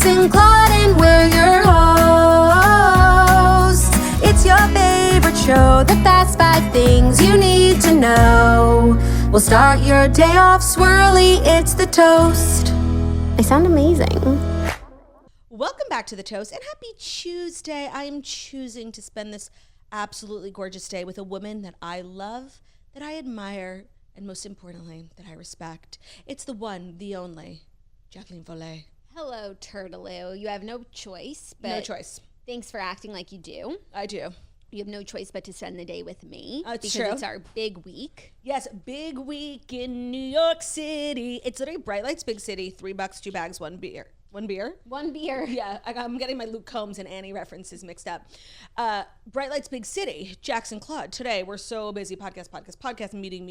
Jax and Claude, and we're your hosts. It's your favorite show, the fast 5 things you need to know. We'll start your day off swirly, it's the toast. I sound amazing. Welcome back to The Toast, and happy Tuesday. I am choosing to spend this absolutely gorgeous day with a woman that I love, that I admire, and most importantly, that I respect. It's the one, the only, Jacqueline Volée. Hello, Turtaloo. You have no choice, but No choice. thanks for acting like you do. I do. You have no choice but to spend the day with me. It's because true. it's our big week. Yes, big week in New York City. It's literally Bright Lights, Big City, $3, 2 bags, 1 beer. One beer? One beer. Yeah, I'm getting my Luke Combs and Annie references mixed up. Bright Lights, Big City, Jackson Claude. Today, we're so busy. Podcast, meeting.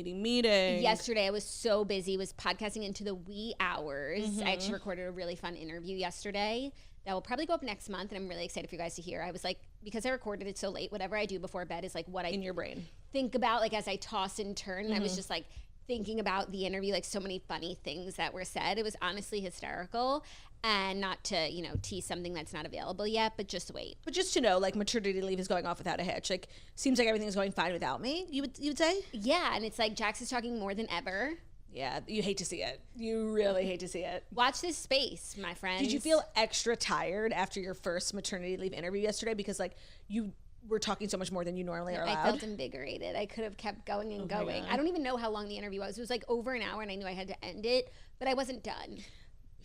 Yesterday, I was so busy, was podcasting into the wee hours. I actually recorded a really fun interview yesterday that will probably go up next month, and I'm really excited for you guys to hear. I was like, because I recorded it so late, whatever I do before bed is like what I in your brain think about, like as I toss and turn. And I was just like thinking about the interview, like so many funny things that were said. It was honestly hysterical. And not to, tease something that's not available yet, but just wait. But just to know, like, maternity leave is going off without a hitch. Like, seems like everything's going fine without me, you would say? Yeah, and it's like Jax is talking more than ever. Yeah, you hate to see it. You really hate to see it. Watch this space, my friends. Did you feel extra tired after your first maternity leave interview yesterday? Because, like, you were talking so much more than you normally are allowed. I felt invigorated. I could have kept going and going. I don't even know how long the interview was. It was like over an hour, and I knew I had to end it, but I wasn't done.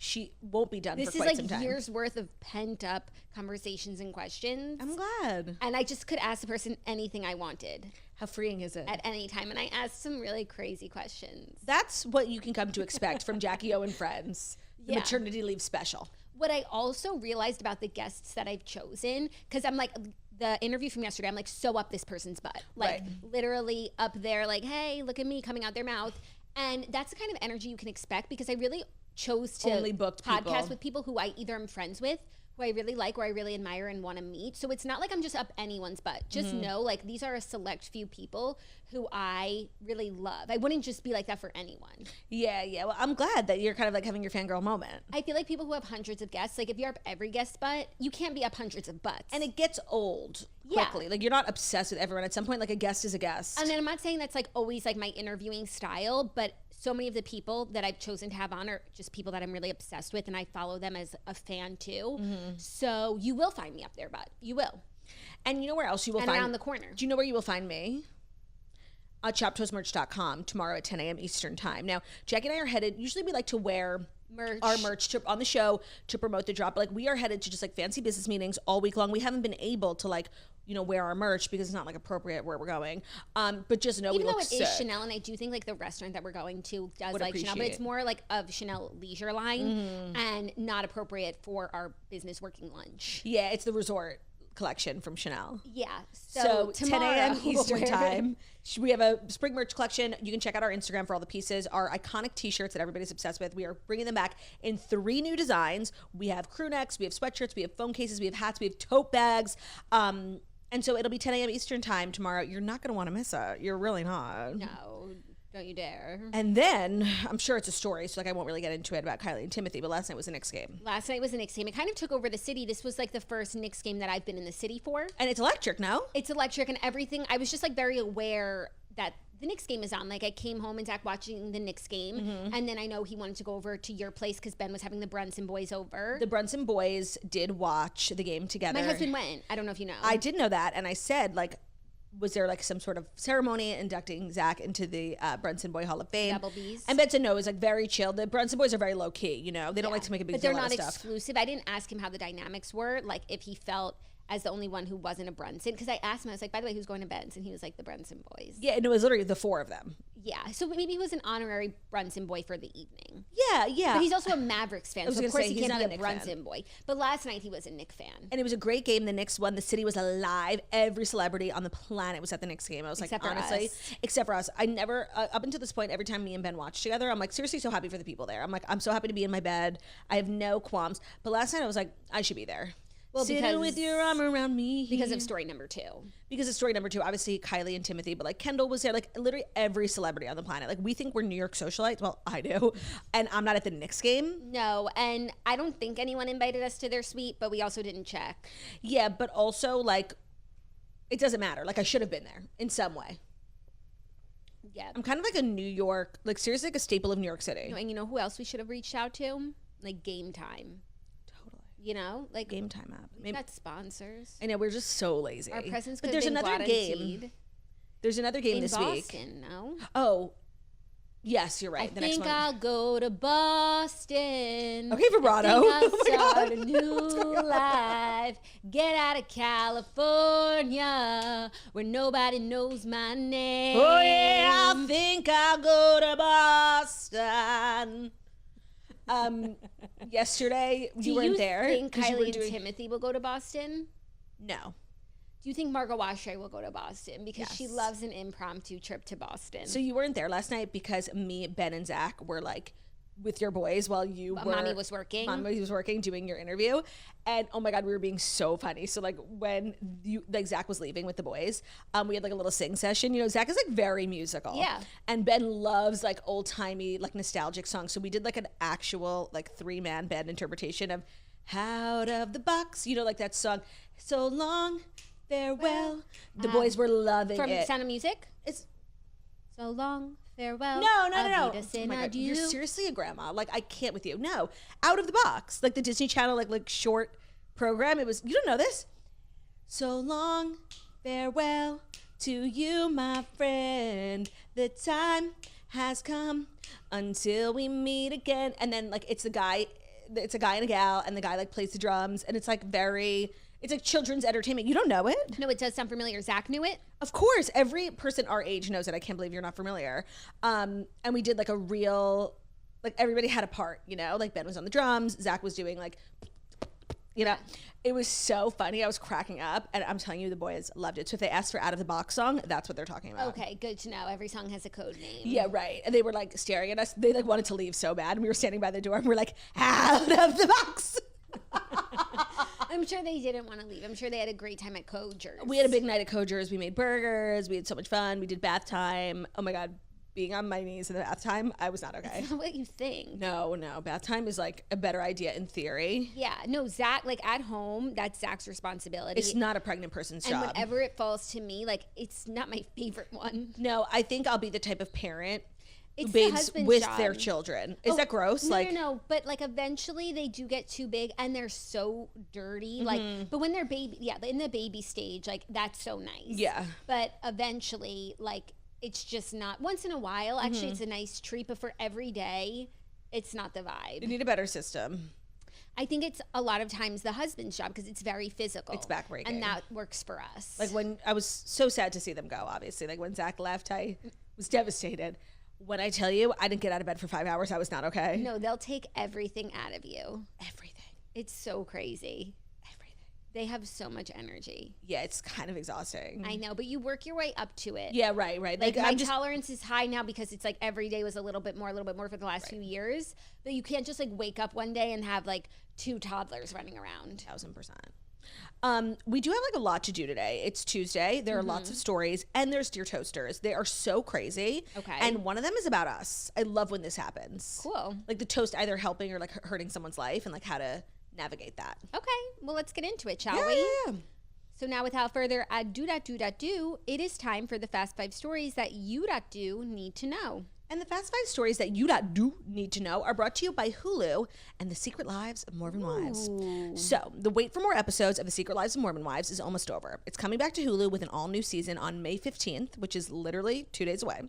She won't be done for quite some time. This is like years worth of pent up conversations and questions. I'm glad. And I just could ask the person anything I wanted. How freeing is it? At any time. And I asked some really crazy questions. That's what you can come to expect from Jackie O and Friends, the maternity leave special. What I also realized about the guests that I've chosen, because I'm like, the interview from yesterday, I'm like so up this person's butt. Like literally up there, like, hey, look at me coming out their mouth. And that's the kind of energy you can expect, because I really chose to only booked podcast with people who I either am friends with, who I really like, or I really admire and want to meet. So it's not like I'm just up anyone's butt. Just know, like, these are a select few people who I really love. I wouldn't just be like that for anyone. Yeah. Well, I'm glad that you're kind of like having your fangirl moment. I feel like people who have hundreds of guests, like if you're up every guest's butt, you can't be up hundreds of butts. And it gets old quickly. Like, you're not obsessed with everyone. At some point, like, a guest is a guest. And then I'm not saying that's like always like my interviewing style, but so many of the people that I've chosen to have on are just people that I'm really obsessed with, and I follow them as a fan too. So you will find me up there, but you will. And you know where else you will and find? Around the corner. Do you know where you will find me? ChapToastMerch.com tomorrow at 10 a.m. Eastern time. Now, Jackie and I are headed, usually we like to wear our merch on the show to promote the drop. Like, we are headed to just like fancy business meetings all week long. We haven't been able to like, wear our merch because it's not like appropriate where we're going. But just know even we look though it is Chanel, and I do think like the restaurant that we're going to does like Chanel, but it's more like of Chanel leisure line and not appropriate for our business working lunch. Yeah, it's the resort collection from Chanel. Yeah. So tomorrow, 10 a.m. Eastern time. We have a spring merch collection. You can check out our Instagram for all the pieces. Our iconic t-shirts that everybody's obsessed with. We are bringing them back in 3 new designs. We have crew necks, we have sweatshirts, we have phone cases, we have hats, we have tote bags. And so it'll be 10 a.m. Eastern time tomorrow. You're not going to want to miss it. You're really not. No, don't you dare. And then, I'm sure it's a story, so like I won't really get into it about Kylie and Timothèe, but last night was a Knicks game. Last night was a Knicks game. It kind of took over the city. This was like the first Knicks game that I've been in the city for. And it's electric, no? It's electric and everything. I was just like very aware that the Knicks game is on. Like, I came home and Zach watching the Knicks game, and then I know he wanted to go over to your place because Ben was having the Brunson boys over. The Brunson boys did watch the game together. My husband went. I don't know if you know. I did know that, and I said, like, was there like some sort of ceremony inducting Zach into the Brunson Boy Hall of Fame? Double B's. And Ben said no, it was like very chill. The Brunson boys are very low key, They don't like to make a big deal out of stuff. But they're not exclusive. I didn't ask him how the dynamics were, like if he felt as the only one who wasn't a Brunson, because I asked him, I was like, by the way, who's going to Ben's? And he was like, the Brunson boys. Yeah, and it was literally the 4 of them. Yeah, so maybe he was an honorary Brunson boy for the evening. Yeah. But he's also a Mavericks fan, so of course he can't be a Brunson fan. boy. But last night he was a Knicks fan. And it was a great game. The Knicks won. The city was alive. Every celebrity on the planet was at the Knicks game. I was like, honestly, except for us. I never, up until this point, every time me and Ben watched together, I'm like, seriously so happy for the people there. I'm like, I'm so happy to be in my bed. I have no qualms. But last night I was like, I should be there. Well, Sitting with your arm around me. because of story number 2. Because of story number 2, obviously Kylie and Timothée, but like Kendall was there, like literally every celebrity on the planet. Like we think we're New York socialites. Well, I do. And I'm not at the Knicks game. No, and I don't think anyone invited us to their suite, but we also didn't check. Yeah, but also like it doesn't matter. Like I should have been there in some way. Yeah. I'm kind of like a New York, like seriously like a staple of New York City. And you know who else we should have reached out to? Like Game Time. Totally. You know, like Game Time app. we got sponsors. I know we're just so lazy. Our presence but could there's have been another game. guaranteed. There's another game In this week. Boston, no? Oh, yes, you're right. I The next think one. I'll go to Boston. Okay, vibrato. I think I'll Oh my God. start a new life. Get out of California where nobody knows my name. Oh yeah, I think I'll go to Boston. Yesterday you weren't there. Do you think 'cause you were Kylie doing- and Timothée will go to Boston? No. Do you think Margot Oshry will go to Boston? Because she Yes. loves an impromptu trip to Boston. So you weren't there last night because me, Ben, and Zach were like with your boys while you were. Mommy was working. Mommy was working doing your interview, and oh my God, we were being so funny. So like when you like Zach was leaving with the boys, we had like a little sing session. You know, Zach is like very musical. Yeah. And Ben loves like old timey like nostalgic songs. So we did like an actual like 3-man band interpretation of "Out of the Box." You know, like that song. So long, farewell. The boys were loving From it. Sound of Music? It's So long, farewell. no. Auf Oh Wiedersehen, my God, adieu. you're seriously a grandma. Like I can't with you. No, Out of the Box, like the Disney Channel, like short program. It was. You don't know this. So long, farewell to you, my friend. The time has come until we meet again. And then like it's a guy and a gal, and the guy like plays the drums, and it's like very. It's like children's entertainment. You don't know it? No, it does sound familiar. Zach knew it. Of course, every person our age knows it. I can't believe you're not familiar. And we did like a real, like everybody had a part, you know, like Ben was on the drums, Zach was doing like, you know, it was so funny. I was cracking up, and I'm telling you, the boys loved it. So if they asked for Out of the Box song, that's what they're talking about. Okay, good to know. Every song has a code name. Yeah, right. And they were like staring at us. They like wanted to leave so bad, and we were standing by the door, and we're like, Out of the Box. I'm sure they didn't want to leave. I'm sure they had a great time at Cogers. We had a big night at Kojers. We made burgers. We had so much fun. We did bath time. Oh my God, being on my knees in the bath time, I was not okay. That's not what you think. No, bath time is like a better idea in theory. Yeah, no, Zach, like at home, that's Zach's responsibility. It's not a pregnant person's and job. whenever it falls to me, like it's not my favorite one. No, I think I'll be the type of parent who It's the bathes husband's with job. their children. Is that gross? No, like, no, but like eventually they do get too big and they're so dirty. Mm-hmm. Like, but when they're baby, yeah, in the baby stage, like that's so nice. Yeah. But eventually, like it's just not. Once in a while, actually, Mm-hmm. it's a nice treat. But for every day, it's not the vibe. you need a better system. I think it's a lot of times the husband's job because it's very physical. It's backbreaking. and that works for us. Like when I was so sad to see them go, obviously. Like when Zach left, I was devastated. When I tell you I didn't get out of bed for 5 hours, I was not okay. no, they'll take everything out of you. Everything. It's so crazy. Everything. They have so much energy. Yeah, it's kind of exhausting. I know, but you work your way up to it. Yeah, right. Like my I'm just tolerance is high now because it's like every day was a little bit more for the last few years. But you can't just like wake up one day and have like 2 toddlers running around. 1000%. We do have like a lot to do today. It's Tuesday. There are lots of stories, and there's Dear Toasters. They are so crazy. Okay. And one of them is about us. I love when this happens. Cool. Like the toast either helping or like hurting someone's life, and like how to navigate that. Okay, well let's get into it, shall Yeah, we? yeah. So now without further ado, it is time for the Fast 5 stories that you do need to know. And the Fast 5 stories that you do need to know are brought to you by Hulu and The Secret Lives of Mormon Wives. So, the wait for more episodes of The Secret Lives of Mormon Wives is almost over. It's coming back to Hulu with an all-new season on May 15th, which is literally 2 days away.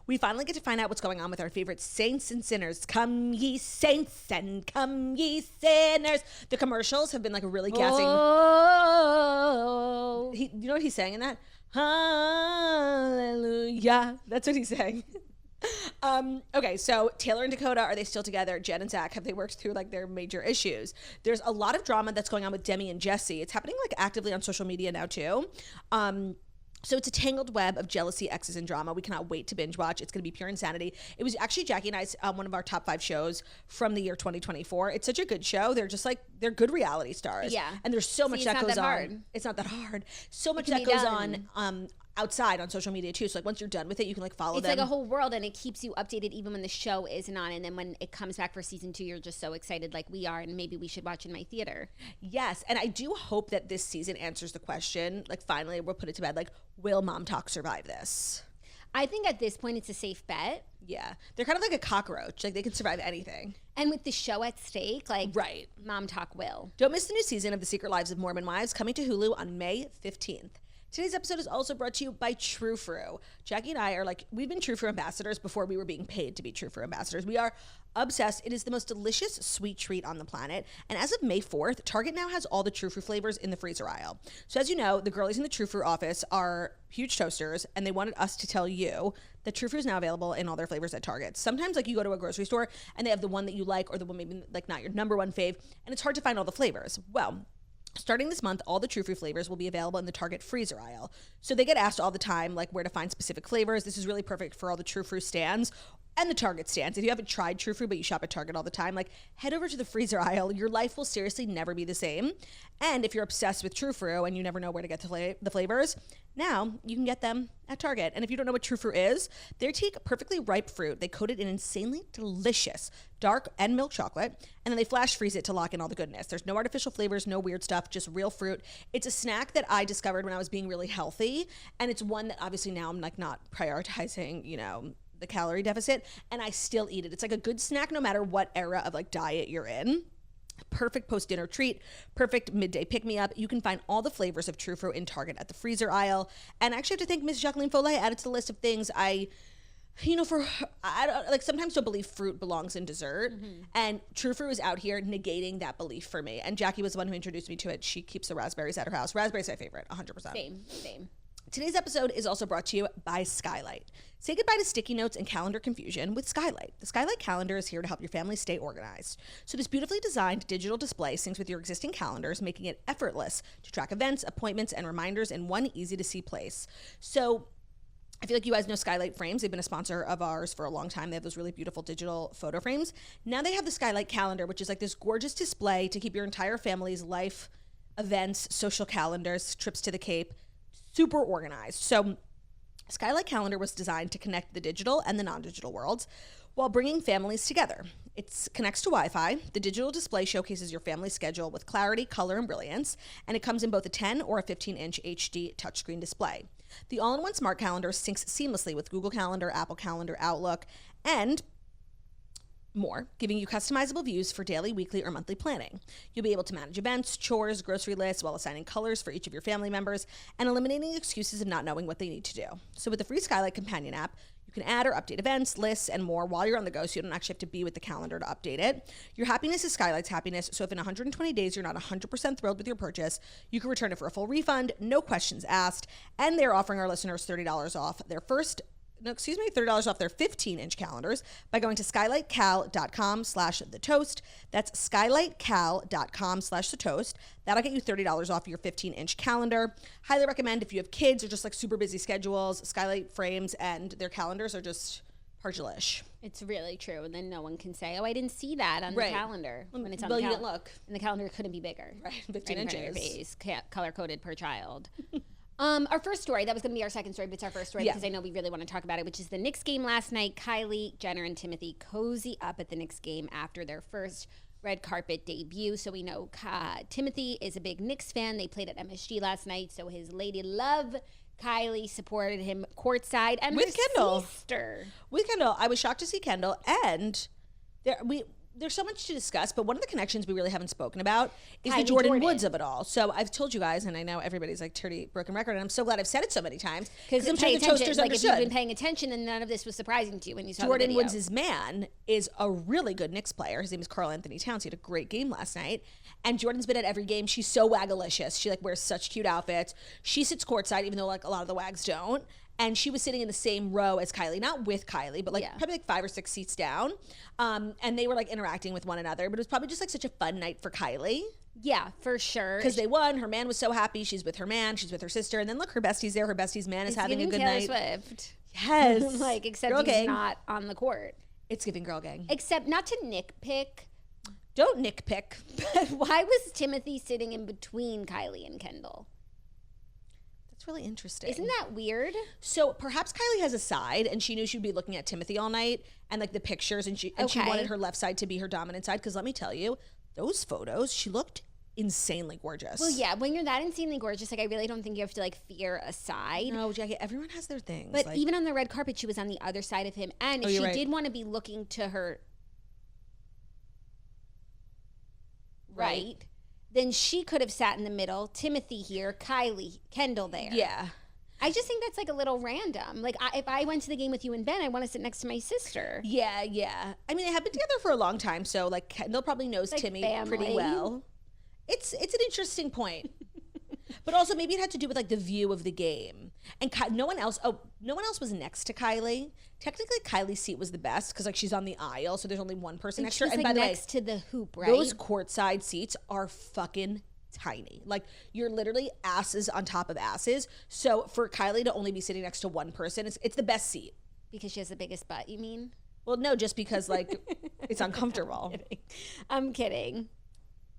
We finally get to find out what's going on with our favorite saints and sinners. Come ye saints and come ye sinners. The commercials have been like really gassing. Oh. You know what he's saying in that? Hallelujah. That's what he's saying. Okay, so Taylor and Dakota, are they still together? Jen and Zach, have they worked through like their major issues? There's a lot of drama that's going on with Demi and Jesse. It's happening like actively on social media now too. So it's a tangled web of jealousy, exes, and drama. We cannot wait to binge watch. It's going to be pure insanity. It was actually Jackie and I's one of our top 5 shows from the year 2024. It's such a good show. They're just like, they're good reality stars. Yeah. And there's so much that goes on. Hard. It's not that hard. So much that goes on outside on social media too. So like once you're done with it, you can like follow them. It's like a whole world, and it keeps you updated even when the show isn't on. And then when it comes back for season 2, you're just so excited like we are, and maybe we should watch in my theater. Yes. And I do hope that this season answers the question, like finally we'll put it to bed, like, will Mom Talk survive this? I think at this point it's a safe bet. Yeah. They're kind of like a cockroach. Like they can survive anything. And with the show at stake, like, right. Mom Talk will. Don't miss the new season of The Secret Lives of Mormon Wives coming to Hulu on May 15th. Today's episode is also brought to you by True Fruit. Jackie and I are like, we've been True Fruit ambassadors before we were being paid to be True Fruit ambassadors. We are obsessed. It is the most delicious sweet treat on the planet. And as of May 4th, Target now has all the True Fruit flavors in the freezer aisle. So as you know, the girlies in the True Fruit office are huge toasters, and they wanted us to tell you that True Fruit is now available in all their flavors at Target. Sometimes like you go to a grocery store and they have the one that you like, or the one maybe like not your number one fave, and it's hard to find all the flavors. Well, starting this month, all the True Fruit flavors will be available in the Target freezer aisle. So they get asked all the time, like, where to find specific flavors. This is really perfect for all the True Fruit stands and the Target stands. If you haven't tried True Fruit, but you shop at Target all the time, like, head over to the freezer aisle. Your life will seriously never be the same. And if you're obsessed with True Fruit and you never know where to get the flavors, now you can get them at Target. And if you don't know what True Fruit is, they take perfectly ripe fruit, they coat it in insanely delicious dark and milk chocolate, and then they flash freeze it to lock in all the goodness. There's no artificial flavors, no weird stuff, just real fruit. It's a snack that I discovered when I was being really healthy, and it's one that obviously now I'm like not prioritizing, you know, the calorie deficit, and I still eat it. It's like a good snack no matter what era of like diet you're in. Perfect post-dinner treat, perfect midday pick-me-up. You can find all the flavors of True Fruit in Target at the freezer aisle. And I actually have to thank Miss Jacqueline Follet added to the list of things I don't like, sometimes don't believe fruit belongs in dessert. And True Fruit is out here negating that belief for me. And Jackie was the one who introduced me to it. She keeps the raspberries at her house. Raspberries my favorite, 100%. Same. Today's episode is also brought to you by Skylight. Say goodbye to sticky notes and calendar confusion with Skylight. The Skylight calendar is here to help your family stay organized. So this beautifully designed digital display syncs with your existing calendars, making it effortless to track events, appointments, and reminders in one easy-to-see place. So I feel like you guys know Skylight Frames. They've been a sponsor of ours for a long time. They have those really beautiful digital photo frames. Now they have the Skylight calendar, which is like this gorgeous display to keep your entire family's life, events, social calendars, trips to the Cape, super organized. So Skylight Calendar was designed to connect the digital and the non-digital worlds while bringing families together. It connects to Wi-Fi. The digital display showcases your family's schedule with clarity, color, and brilliance, and it comes in both a 10 or a 15-inch HD touchscreen display. The all-in-one smart calendar syncs seamlessly with Google Calendar, Apple Calendar, Outlook, and more, giving you customizable views for daily, weekly, or monthly planning. You'll be able to manage events, chores, grocery lists, while assigning colors for each of your family members and eliminating excuses of not knowing what they need to do. So with the free Skylight companion app, you can add or update events, lists, and more while you're on the go, so you don't actually have to be with the calendar to update it. Your happiness is Skylight's happiness, so if in 120 days you're not 100% thrilled with your purchase, you can return it for a full refund, no questions asked, and they're offering our listeners $30 off their $30 off their 15-inch calendars by going to skylightcal.com/thetoast. That's skylightcal.com/thetoast. That'll get you $30 off your 15-inch calendar. Highly recommend if you have kids or just like super busy schedules. Skylight frames and their calendars are just pargelish. It's really true. And then no one can say, oh, I didn't see that on the calendar. When it's on well, the you didn't look. And the calendar couldn't be bigger. Right, 15 right in front of your inches. face, color-coded per child. Our first story, that was going to be our second story, but it's our first story because I know we really want to talk about it, which is the Knicks game last night. Kylie, Jenner, and Timothèe cozy up at the Knicks game after their first red carpet debut. So we know Timothèe is a big Knicks fan. They played at MSG last night, so his lady love, Kylie, supported him courtside. And with her Kendall. sister. With Kendall. I was shocked to see Kendall. And there's so much to discuss, but one of the connections we really haven't spoken about is the Jordan Woods of it all. So I've told you guys, and I know everybody's like dirty broken record, and I'm so glad I've said it so many times because I'm sure the toasters like understood. If you've been paying attention, then none of this was surprising to you when you saw Jordan the video. Woods' man is a really good Knicks player. His name is Karl Anthony Towns. He had a great game last night, and Jordan's been at every game. She's so wagalicious. She like wears such cute outfits. She sits courtside, even though like a lot of the wags don't. And she was sitting in the same row as Kylie, not with Kylie, but like probably like 5 or 6 seats down. And they were like interacting with one another, but it was probably just like such a fun night for Kylie. Yeah, for sure. Because they won. Her man was so happy. She's with her man. She's with her sister. And then look, her bestie's there. Her bestie's man is having a good Taylor night. Swift. Yes. Like, except Girl he's gang. not on the court. It's giving girl gang. Except not to nitpick, Don't nitpick. but why was Timothée sitting in between Kylie and Kendall? That's really interesting. Isn't that weird? So perhaps Kylie has a side, and she knew she'd be looking at Timothée all night, and like the pictures, and she Okay. wanted her left side to be her dominant side. Because let me tell you, those photos, she looked insanely gorgeous. Well, yeah, when you're that insanely gorgeous, like I really don't think you have to like fear a side. No, Jackie, everyone has their things. But like, even on the red carpet, she was on the other side of him. And if she you're right. did want to be looking to her right, then she could have sat in the middle. Timothée here, Kylie, Kendall there. yeah. I just think that's like a little random. Like if I went to the game with you and Ben, I want to sit next to my sister. Yeah, yeah. I mean, they have been together for a long time, so like Kendall probably knows Like Timmy family. pretty well. It's an interesting point, but also maybe it had to do with like the view of the game. And no one else was next to Kylie. Technically, Kylie's seat was the best because like she's on the aisle, so there's only one person next to her. She's And like by the way, next to the hoop, right? those courtside seats are fucking tiny. Like you're literally asses on top of asses. So for Kylie to only be sitting next to one person, it's the best seat. Because she has the biggest butt, you mean? Well, no, just because like it's uncomfortable. I'm kidding.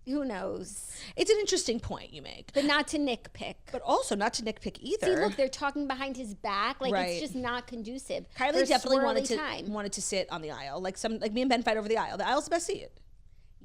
Who knows? It's an interesting point you make, But not to nitpick. but also not to nitpick either. See, look, they're talking behind his back. Like Right. it's just not conducive. for Kylie a definitely swirly wanted to sit on the aisle, like me and Ben fight over the aisle. The aisle's the best seat.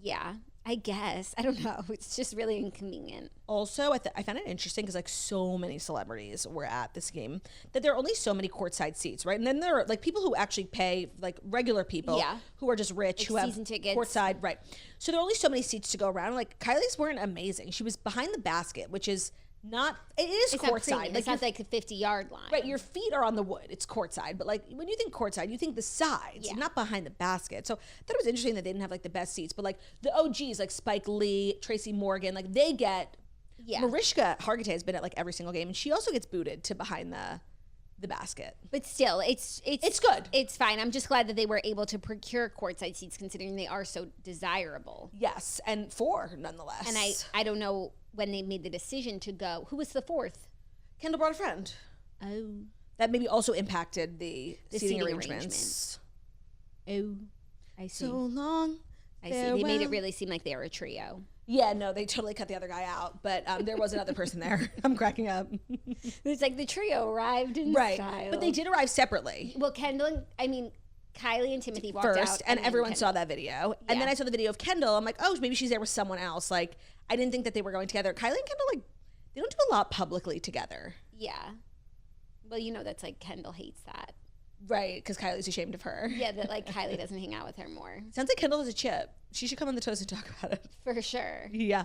Yeah, I guess. I don't know. It's just really inconvenient. Also, I found it interesting because like so many celebrities were at this game that there are only so many courtside seats, right? And then there are like people who actually pay, like regular people, Yeah. who are just rich, Like who have season tickets. courtside, right? So there are only so many seats to go around. Like Kylie's weren't amazing. She was behind the basket, which is not. It is It's not courtside. premium. It's not like the 50-yard line. Right, your feet are on the wood. It's courtside, but like when you think courtside, you think the sides, Yeah. not behind the basket. So I thought it was interesting that they didn't have like the best seats, but like the OGs, like Spike Lee, Tracy Morgan, like they get. Yeah. Mariska Hargitay has been at like every single game, and she also gets booted to behind the basket. But still, it's good. It's fine. I'm just glad that they were able to procure courtside seats, considering they are so desirable. Yes, and 4 nonetheless. And I don't know when they made the decision to go. Who was the fourth? Kendall brought a friend. Oh, That maybe also impacted the seating seating arrangements. oh, I see. So long. I see. They made it farewell. really seem like they were a trio. Yeah, no, they totally cut the other guy out, but there was another person there. I'm cracking up. It's like the trio arrived in Right, style. but they did arrive separately. Well, Kylie and Timothée walked First, out, and then everyone Kendall. saw that video. And then Yeah. I saw the video of Kendall. I'm like, oh, maybe she's there with someone else. Like, I didn't think that they were going together. Kylie and Kendall, like, they don't do a lot publicly together. Yeah. Well, you know that's like Kendall hates that. Right, because Kylie's ashamed of her. Yeah, that like Kylie doesn't hang out with her more. Sounds like Kendall has a chip. She should come on the toast and talk about it. For sure. Yeah.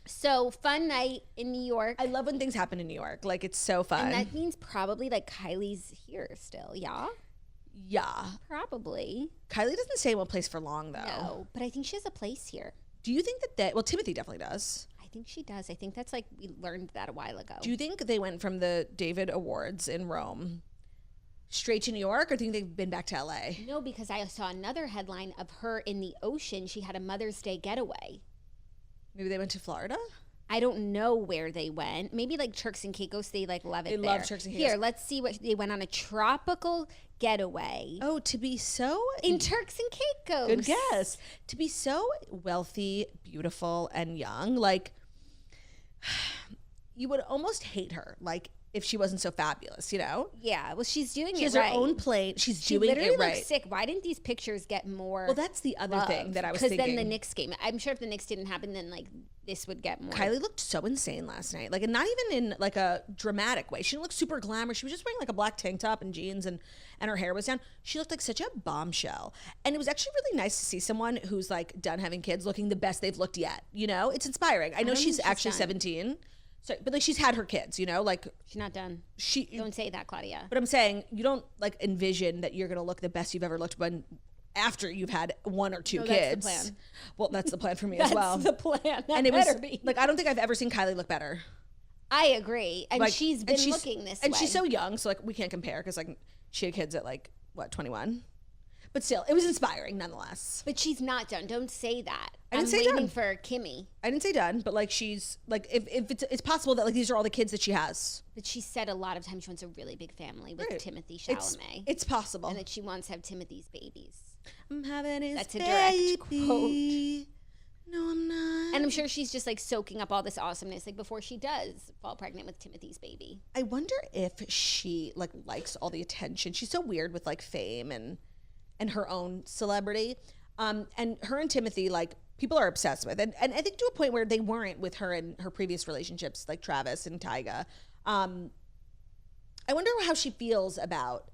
So, fun night in New York. I love when things happen in New York. Like, it's so fun. And that means probably like Kylie's here still. Yeah? Yeah. Probably. Kylie doesn't stay in one place for long, though. No, but I think she has a place here. Do you think that well, Timothée definitely does. I think she does. I think that's like, we learned that a while ago. Do you think they went from the David Awards in Rome straight to New York, or do you think they've been back to LA? No, because I saw another headline of her in the ocean. She had a Mother's Day getaway. Maybe they went to Florida? I don't know where they went. Maybe like Turks and Caicos. They like love it They there. love Turks and Caicos. Here, let's see what they went on, a tropical getaway Oh, to be so in Turks and Caicos. good guess. To be so wealthy, beautiful, and young, like you would almost hate her, like if she wasn't so fabulous, you know? Yeah, well, she's doing She it has right. her own plane. She's She doing literally it right. looks sick. Why didn't these pictures get more? Well, that's the other thing that I was Because thinking. then the Knicks game. I'm sure if the Knicks didn't happen, then like this would get more. Kylie looked so insane last night. Like, and not even in like a dramatic way. She didn't look super glamorous. She was just wearing like a black tank top and jeans, and her hair was down. She looked like such a bombshell. And it was actually really nice to see someone who's like done having kids looking the best they've looked yet. You know, it's inspiring. I know don't she's think she's actually done. 17. So, but like she's had her kids, you know, like She's not done. she. Don't say that, Claudia. But I'm saying you don't like envision that you're gonna look the best you've ever looked when after you've had 1 or 2 No, that's the kids. plan. Well, that's the plan for me as well. That's the plan. That and it was better be. like I don't think I've ever seen Kylie look better. I agree, and Like, she's been looking this and way. she's so young, so like we can't compare because like she had kids at like what 21, but still it was inspiring nonetheless. But she's not done. Don't say that. I didn't say waiting done. for Kimmy. I didn't say done, but like she's like if it's possible that like these are all the kids that she has. But she said a lot of times she wants a really big family with Right. Timothée Chalamet. It's possible. And that she wants to have Timothy's babies. I'm having his That's a baby. direct quote. No, I'm not. And I'm sure she's just like soaking up all this awesomeness like before she does fall pregnant with Timothy's baby. I wonder if she like likes all the attention. She's so weird with like fame and her own celebrity. And her and Timothée, like people are obsessed with. And I think to a point where they weren't with her in her previous relationships, like Travis and Tyga. I wonder how she feels about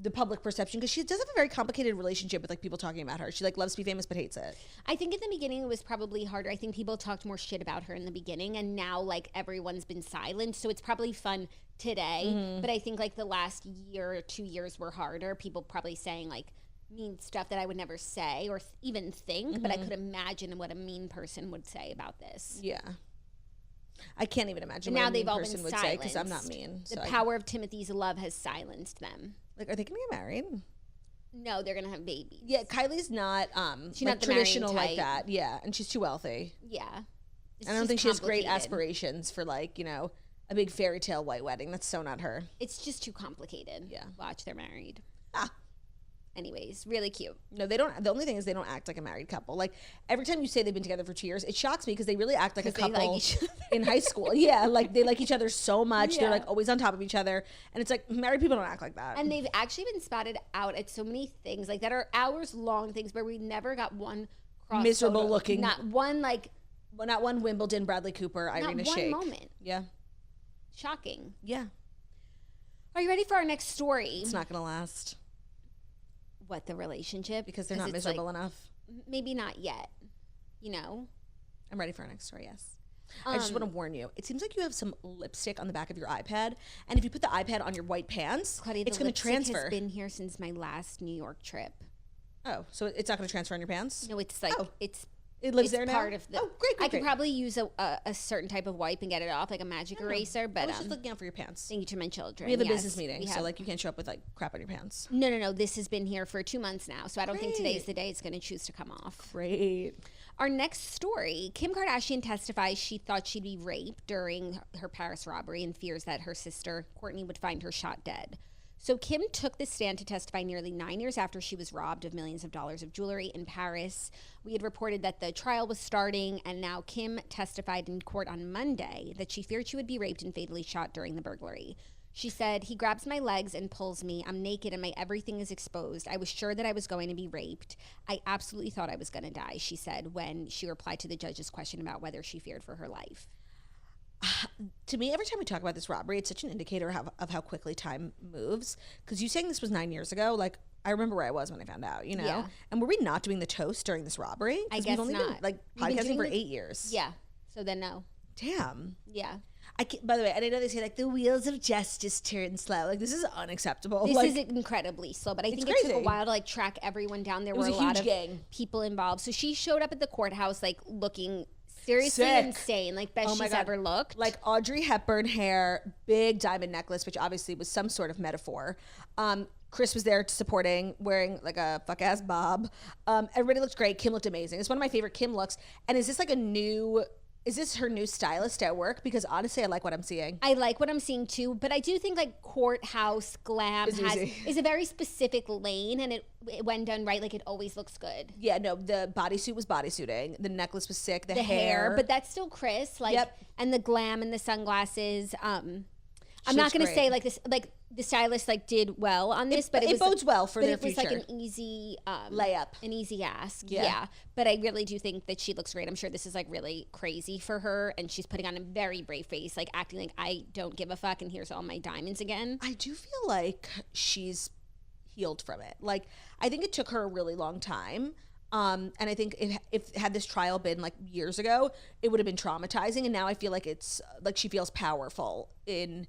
the public perception, because she does have a very complicated relationship with like people talking about her. She like loves to be famous but hates it. I think in the beginning it was probably harder. I think people talked more shit about her in the beginning, and now like everyone's been silent, so it's probably fun today. But I think like the last year or 2 years were harder. People probably saying like mean stuff that I would never say or even think, but I could imagine what a mean person would say about this. Yeah. I can't even imagine And what now a mean they've all person been would silenced. say, because I'm not mean. The power of Timothy's love has silenced them. Like, are they gonna get married? No, they're gonna have babies. Yeah, Kylie's not She's like not the traditional marrying like type. that. Yeah, and she's too wealthy. Yeah. It's I don't just think she has great complicated. aspirations for like, you know, a big fairy tale white wedding. That's so not her. It's just too complicated. Yeah. Watch, they're married. Ah. Anyways, really cute. No, they don't. The only thing is they don't act like a married couple. Like every time you say they've been together for 2 years, it shocks me because they really act like a 'Cause they like couple each other. in high school. Yeah, like they like each other so much. They're Yeah. like always on top of each other, and it's like married people don't act like that. And they've actually been spotted out at so many things, like that are hours long things where we never got one cross Miserable photo. looking- Not one like Well, not one Wimbledon, Bradley Cooper, Irina not one Shayk. moment. Yeah, Shocking. yeah. Are you ready for our next story? It's not gonna last What, the relationship? because they're not it's miserable like, enough. maybe not yet. You know? I'm ready for our next story. Yes. I just want to warn you. It seems like you have some lipstick on the back of your iPad, and if you put the iPad on your white pants, Claudia, it's the going to lipstick transfer. has been here since my last New York trip. Oh, so it's not going to transfer on your pants? No, it's like Oh. it's It lives it's there now? part of the. Oh, great, great, I could great. probably use a certain type of wipe and get it off, like a magic eraser. I But was just looking out for your pants. thank you to my children. We have a Yes, business meeting, we so have- like you can't show up with like crap on your pants. No. This has been here for 2 months now, so I don't think today's Great. the day it's going to choose to come off. Great. Our next story, Kim Kardashian testifies she thought she'd be raped during her Paris robbery and fears that her sister, Kourtney, would find her shot dead. So Kim took the stand to testify nearly 9 years after she was robbed of millions of dollars of jewelry in Paris. We had reported that the trial was starting, and now Kim testified in court on Monday that she feared she would be raped and fatally shot during the burglary. She said, "He grabs my legs and pulls me. I'm naked and my everything is exposed. I was sure that I was going to be raped. I absolutely thought I was going to die," she said when she replied to the judge's question about whether she feared for her life. To me, every time we talk about this robbery, it's such an indicator of how quickly time moves. Because you saying this was 9 years ago, like I remember where I was when I found out, you know? Yeah. And were we not doing the toast during this robbery? 'Cause I we've guess only been not. like We've been podcasting doing for the- 8 years. Yeah. So then no. Damn. Yeah. I can't, by the way, and I know they say like the wheels of justice turn slow. Like this is unacceptable. This like, is incredibly slow, but I think it's it took a crazy. while to like track everyone down. There was were a a lot huge of gang. people involved. So she showed up at the courthouse like looking seriously Sick. insane, like best Oh my she's God. ever looked. like Audrey Hepburn hair, big diamond necklace, which obviously was some sort of metaphor. Chris was there supporting, wearing like a fuck ass bob. Everybody looked great. Kim looked amazing. It's one of my favorite Kim looks. And is this like is this her new stylist at work? Because honestly, I like what I'm seeing. I like what I'm seeing too, but I do think like courthouse glam It's easy. is a very specific lane, and it when done right, like it always looks good. Yeah, no, the bodysuit was bodysuiting. The necklace was sick. The, The hair, hair, but that's still Chris. Like, Yep. and the glam and the sunglasses. I'm looks not going to great. say like this, like the stylist like did well on this, but it bodes well for but their it was like future. an easy Layup. an easy ask. Yeah. Yeah, but I really do think that she looks great. I'm sure this is like really crazy for her, and she's putting on a very brave face, like acting like I don't give a fuck, and here's all my diamonds again. I do feel like she's healed from it. Like I think it took her a really long time. And I think if had this trial been like years ago, it would have been traumatizing. And now I feel like it's like she feels powerful in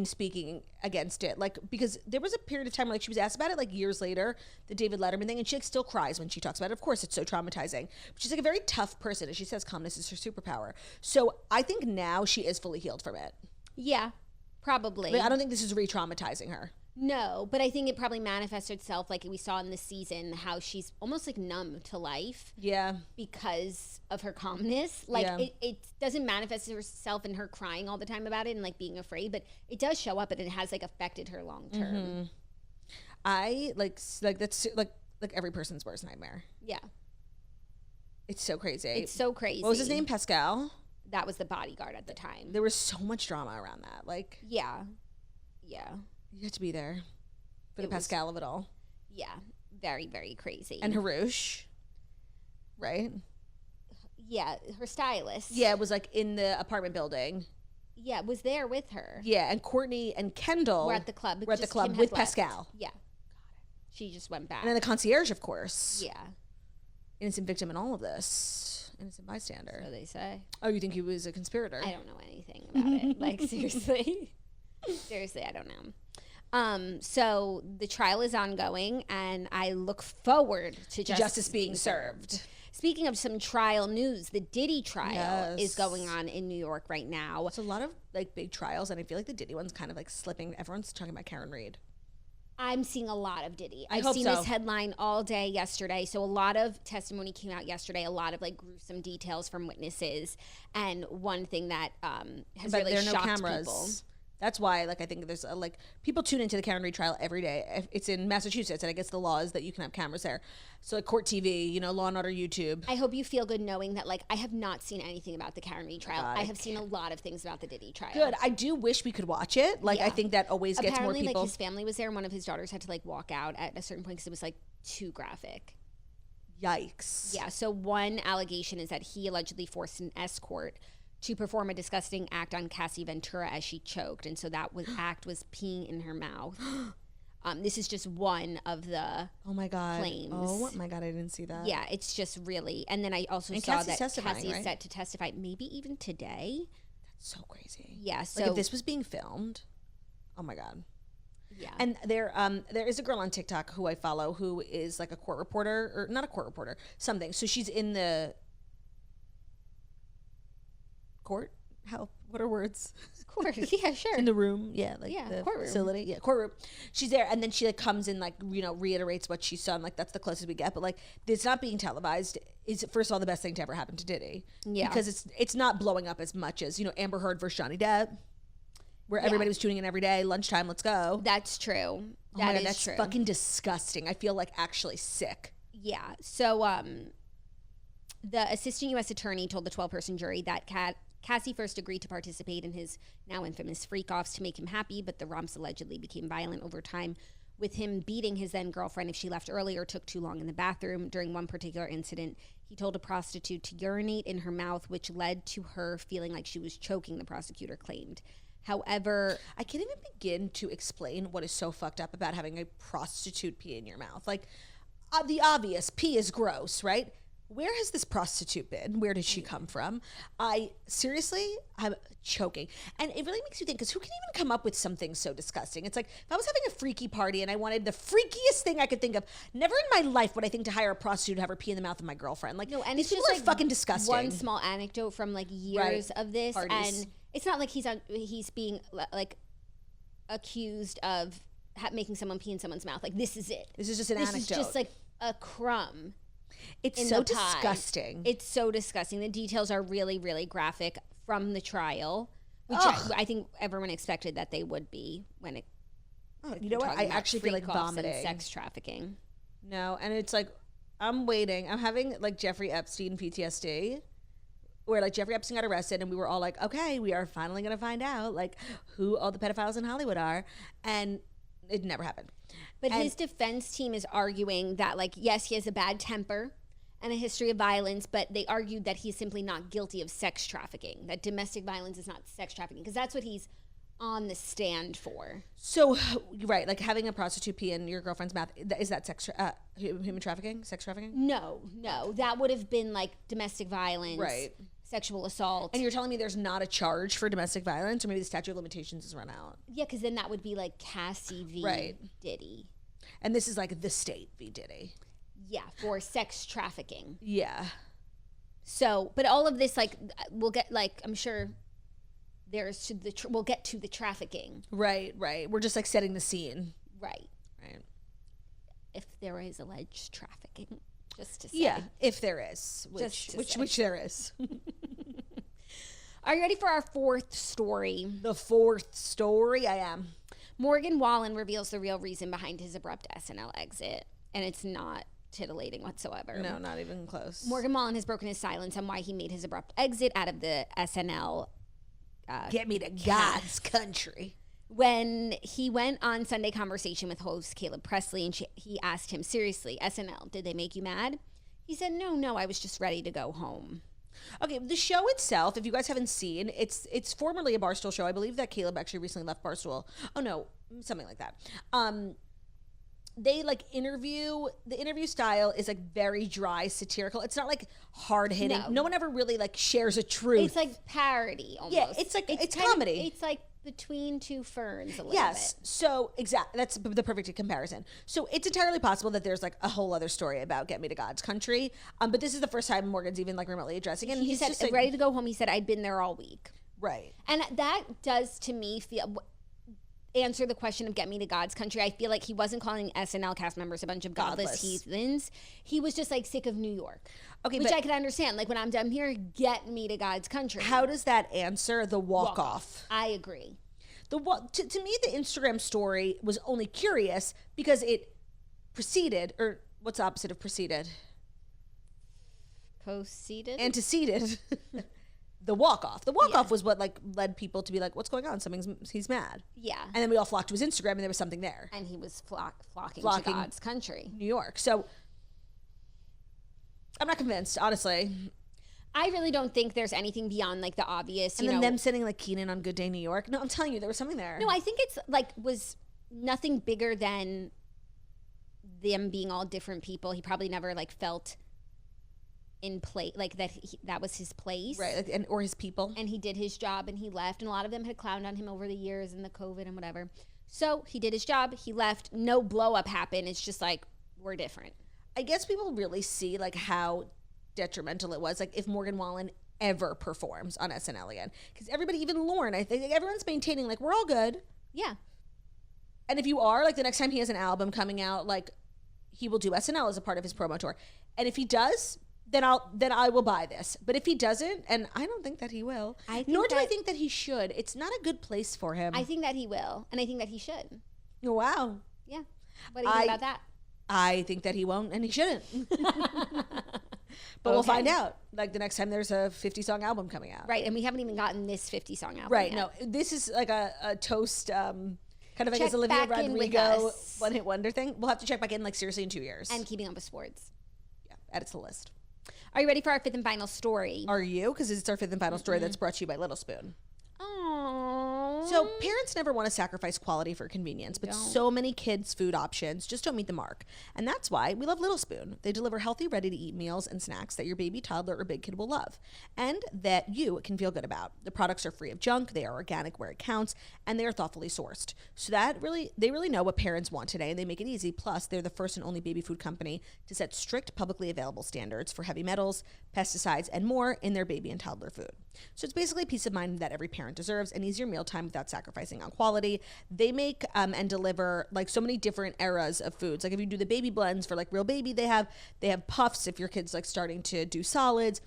speaking against it. Like because there was a period of time where like she was asked about it like years later, the David Letterman thing, and she like still cries when she talks about it. Of course, it's so traumatizing. But she's like a very tough person, and she says calmness is her superpower. So I think now she is fully healed from it. Yeah, probably. Like, I don't think this is re-traumatizing her. No, but I think it probably manifests itself like we saw in this season, how she's almost like numb to life. Yeah. Because of her calmness. Like Yeah. it doesn't manifest itself in her crying all the time about it and like being afraid, but it does show up and it has like affected her long term. Mm-hmm. I like that's like every person's worst nightmare. Yeah. It's so crazy. It's so crazy. What was his name? Pascal? That was the bodyguard at the time. There was so much drama around that. Like, Yeah. Yeah. you had to be there for the It was- Pascal of it all. Yeah. Very, very crazy. And Harouche, right? yeah, her stylist. Yeah, it was like in the apartment building. Yeah, was there with her. Yeah, and Kourtney and Kendall We're at the club. were at the Just club Kim with had left. Pascal. Yeah. She just went back. And then the concierge, of course. yeah. Innocent victim in all of this. Innocent bystander. So they say. Oh, you think he was a conspirator? I don't know anything about it. Like, seriously. Seriously, I don't know. So the trial is ongoing, and I look forward to Justice being served. Speaking of some trial news, the Diddy trial is Yes. going on in New York right now. It's a lot of like big trials, and I feel like the Diddy one's kind of like slipping. Everyone's talking about Karen Reed. I'm seeing a lot of Diddy. I I've hope seen so. this headline all day yesterday. So a lot of testimony came out yesterday, a lot of like gruesome details from witnesses. And one thing that has But really there are no shocked cameras. people. That's why, like, I think there's like people tune into the Karen Reed trial every day. It's in Massachusetts, and I guess the law is that you can have cameras there. So like Court TV, you know, Law and Order YouTube. I hope you feel good knowing that, like, I have not seen anything about the Karen Reed trial. God, I I have seen a lot of things about the Diddy trial. Good. I do wish we could watch it. Like, I Yeah. think that always gets Apparently, more people. like, his family was there, and one of his daughters had to, like, walk out at a certain point because it was, like, too graphic. Yikes. Yeah, so one allegation is that he allegedly forced an escort to perform a disgusting act on Cassie Ventura as she choked, and so that act was peeing in her mouth. This is just one of the Oh my God. claims. Oh my God, I didn't see that. yeah, it's just really. And then I also And saw Cassie's that testifying, Cassie is right? set to testify, maybe even today. So crazy. Yeah, so Like if this was being filmed, oh my God. yeah, And there is a girl on TikTok who I follow who is like a court reporter, or not a court reporter, something. So she's in the court. How? What are words? of course, yeah, sure. In the room, yeah, like Yeah, the courtroom. facility, yeah, courtroom. She's there, and then she like comes in, like, you know, reiterates what she's done. Like that's the closest we get, but like it's not being televised. Is first of all the best thing to ever happen to Diddy, Yeah. because it's not blowing up as much as, you know, Amber Heard versus Johnny Depp, where everybody was tuning in every day, lunchtime, let's go. That's true. Oh my That God, is that's true. fucking disgusting. I feel like actually sick. Yeah. So the assistant U.S. attorney told the 12-person jury that Cassie first agreed to participate in his now infamous freak-offs to make him happy, but the romps allegedly became violent over time, with him beating his then-girlfriend if she left early or took too long in the bathroom. During one particular incident, he told a prostitute to urinate in her mouth, which led to her feeling like she was choking, the prosecutor claimed. However, I can't even begin to explain what is so fucked up about having a prostitute pee in your mouth. Like, the obvious, pee is gross, right? Where has this prostitute been? Where did she come from? I'm choking. And it really makes you think, because who can even come up with something so disgusting? It's like, if I was having a freaky party and I wanted the freakiest thing I could think of, never in my life would I think to hire a prostitute to have her pee in the mouth of my girlfriend. Like, no, and these it's people just are like fucking disgusting. One small anecdote from like years of this, Parties. and it's not like he's being like accused of making someone pee in someone's mouth. Like this is it. This is just an This anecdote. is just like a crumb. It's in so the pie. disgusting. It's so disgusting. The details are really, really graphic from the trial, which Ugh. I think everyone expected that they would be when it. You know what? talking I about actually feel like freak-offs and vomiting. sex trafficking. No, and it's like, I'm waiting. I'm having like Jeffrey Epstein PTSD, where like Jeffrey Epstein got arrested, and we were all like, okay, we are finally gonna find out like who all the pedophiles in Hollywood are, and it never happened. But And- his defense team is arguing that, like, yes, he has a bad temper and a history of violence, but they argued that he's simply not guilty of sex trafficking, that domestic violence is not sex trafficking, because that's what he's on the stand for. So, right, like having a prostitute pee in your girlfriend's mouth, is that human trafficking, sex trafficking? No, that would have been like domestic violence, Right. sexual assault. And you're telling me there's not a charge for domestic violence, or maybe the statute of limitations has run out? Yeah, because then that would be like Cassie v. Right. Diddy. And this is like the state v. Diddy. Yeah, for sex trafficking. Yeah. So, but all of this, like, we'll get, like, I'm sure we'll get to the trafficking. Right. We're just like setting the scene. Right. Right. If there is alleged trafficking, just to say. Yeah, if there is, which there is. Are you ready for our fourth story? The fourth story, I am. Morgan Wallen reveals the real reason behind his abrupt SNL exit, and it's not titillating whatsoever. No, not even close. Morgan Wallen has broken his silence on why he made his abrupt exit out of the SNL. Get me to God's country. When he went on Sunday Conversation with host Caleb Presley, and he asked him, seriously, SNL, did they make you mad? He said, no, I was just ready to go home. Okay, the show itself, if you guys haven't seen, it's formerly a Barstool show. I believe that Caleb actually recently left Barstool. Oh no, something like that. They like the interview style is like very dry, satirical. It's not like hard hitting. No one ever really like shares a truth. It's like parody almost. Yeah, it's like it's comedy. It's like between two ferns a little yes. bit. So exactly, that's the perfect comparison. So it's entirely possible that there's like a whole other story about Get Me to God's Country. But this is the first time Morgan's even like remotely addressing it. And he said, just like, ready to go home. He said, I'd been there all week. Right. And that does to me answer the question of Get Me to God's Country. I feel like he wasn't calling SNL cast members a bunch of godless heathens. He was just like sick of New York. Okay, which I can understand. Like when I'm done here, get me to God's country. How does that answer the walk off? I agree. To me, the Instagram story was only curious because it preceded, or what's the opposite of preceded? Proceeded? Anteceded. The walk off. The walk off was what like led people to be like, "What's going on? He's mad." Yeah. And then we all flocked to his Instagram, and there was something there. And he was flocking to God's country, New York. So I'm not convinced, honestly. I really don't think there's anything beyond like the obvious. And then them sending like Keenan on Good Day New York. No, I'm telling you, there was something there. No, I think it's like was nothing bigger than them being all different people. He probably never like felt in place like that was his place, right? Like, or his people. And he did his job and he left. And a lot of them had clowned on him over the years and the COVID and whatever. So he did his job. He left. No blow up happened. It's just like we're different. I guess people really see like how detrimental it was, like if Morgan Wallen ever performs on SNL again, because everybody, even Lauren, I think everyone's maintaining like we're all good. Yeah. And if you are, like the next time he has an album coming out, like he will do SNL as a part of his promo tour. And if he does, then I will buy this. But if he doesn't, and I don't think that he will, nor do I think that he should. It's not a good place for him. I think that he will, and I think that he should. Wow. Yeah. What do you think about that? I think that he won't, and he shouldn't. But we'll find out, like, the next time there's a 50-song album coming out. Right, and we haven't even gotten this 50-song album right, yet. No, this is like a toast, kind of like check as Olivia back Rodrigo one-hit wonder thing. We'll have to check back in, like, seriously in 2 years. And Keeping Up with Sports. Yeah, add it to the list. Are you ready for our fifth and final story? Are you? Because it's our fifth and final story that's brought to you by Little Spoon. Aww. So parents never want to sacrifice quality for convenience, but so many kids' food options just don't meet the mark. And that's why we love Little Spoon. They deliver healthy, ready-to-eat meals and snacks that your baby, toddler, or big kid will love, and that you can feel good about. The products are free of junk, they are organic where it counts, and they are thoughtfully sourced. So they really know what parents want today, and they make it easy. Plus, they're the first and only baby food company to set strict, publicly available standards for heavy metals, pesticides, and more in their baby and toddler food. So it's basically peace of mind that every parent deserves, an easier mealtime without sacrificing on quality. They make and deliver like so many different eras of foods. Like if you do the baby blends for like real baby, they have puffs if your kid's like starting to do solids,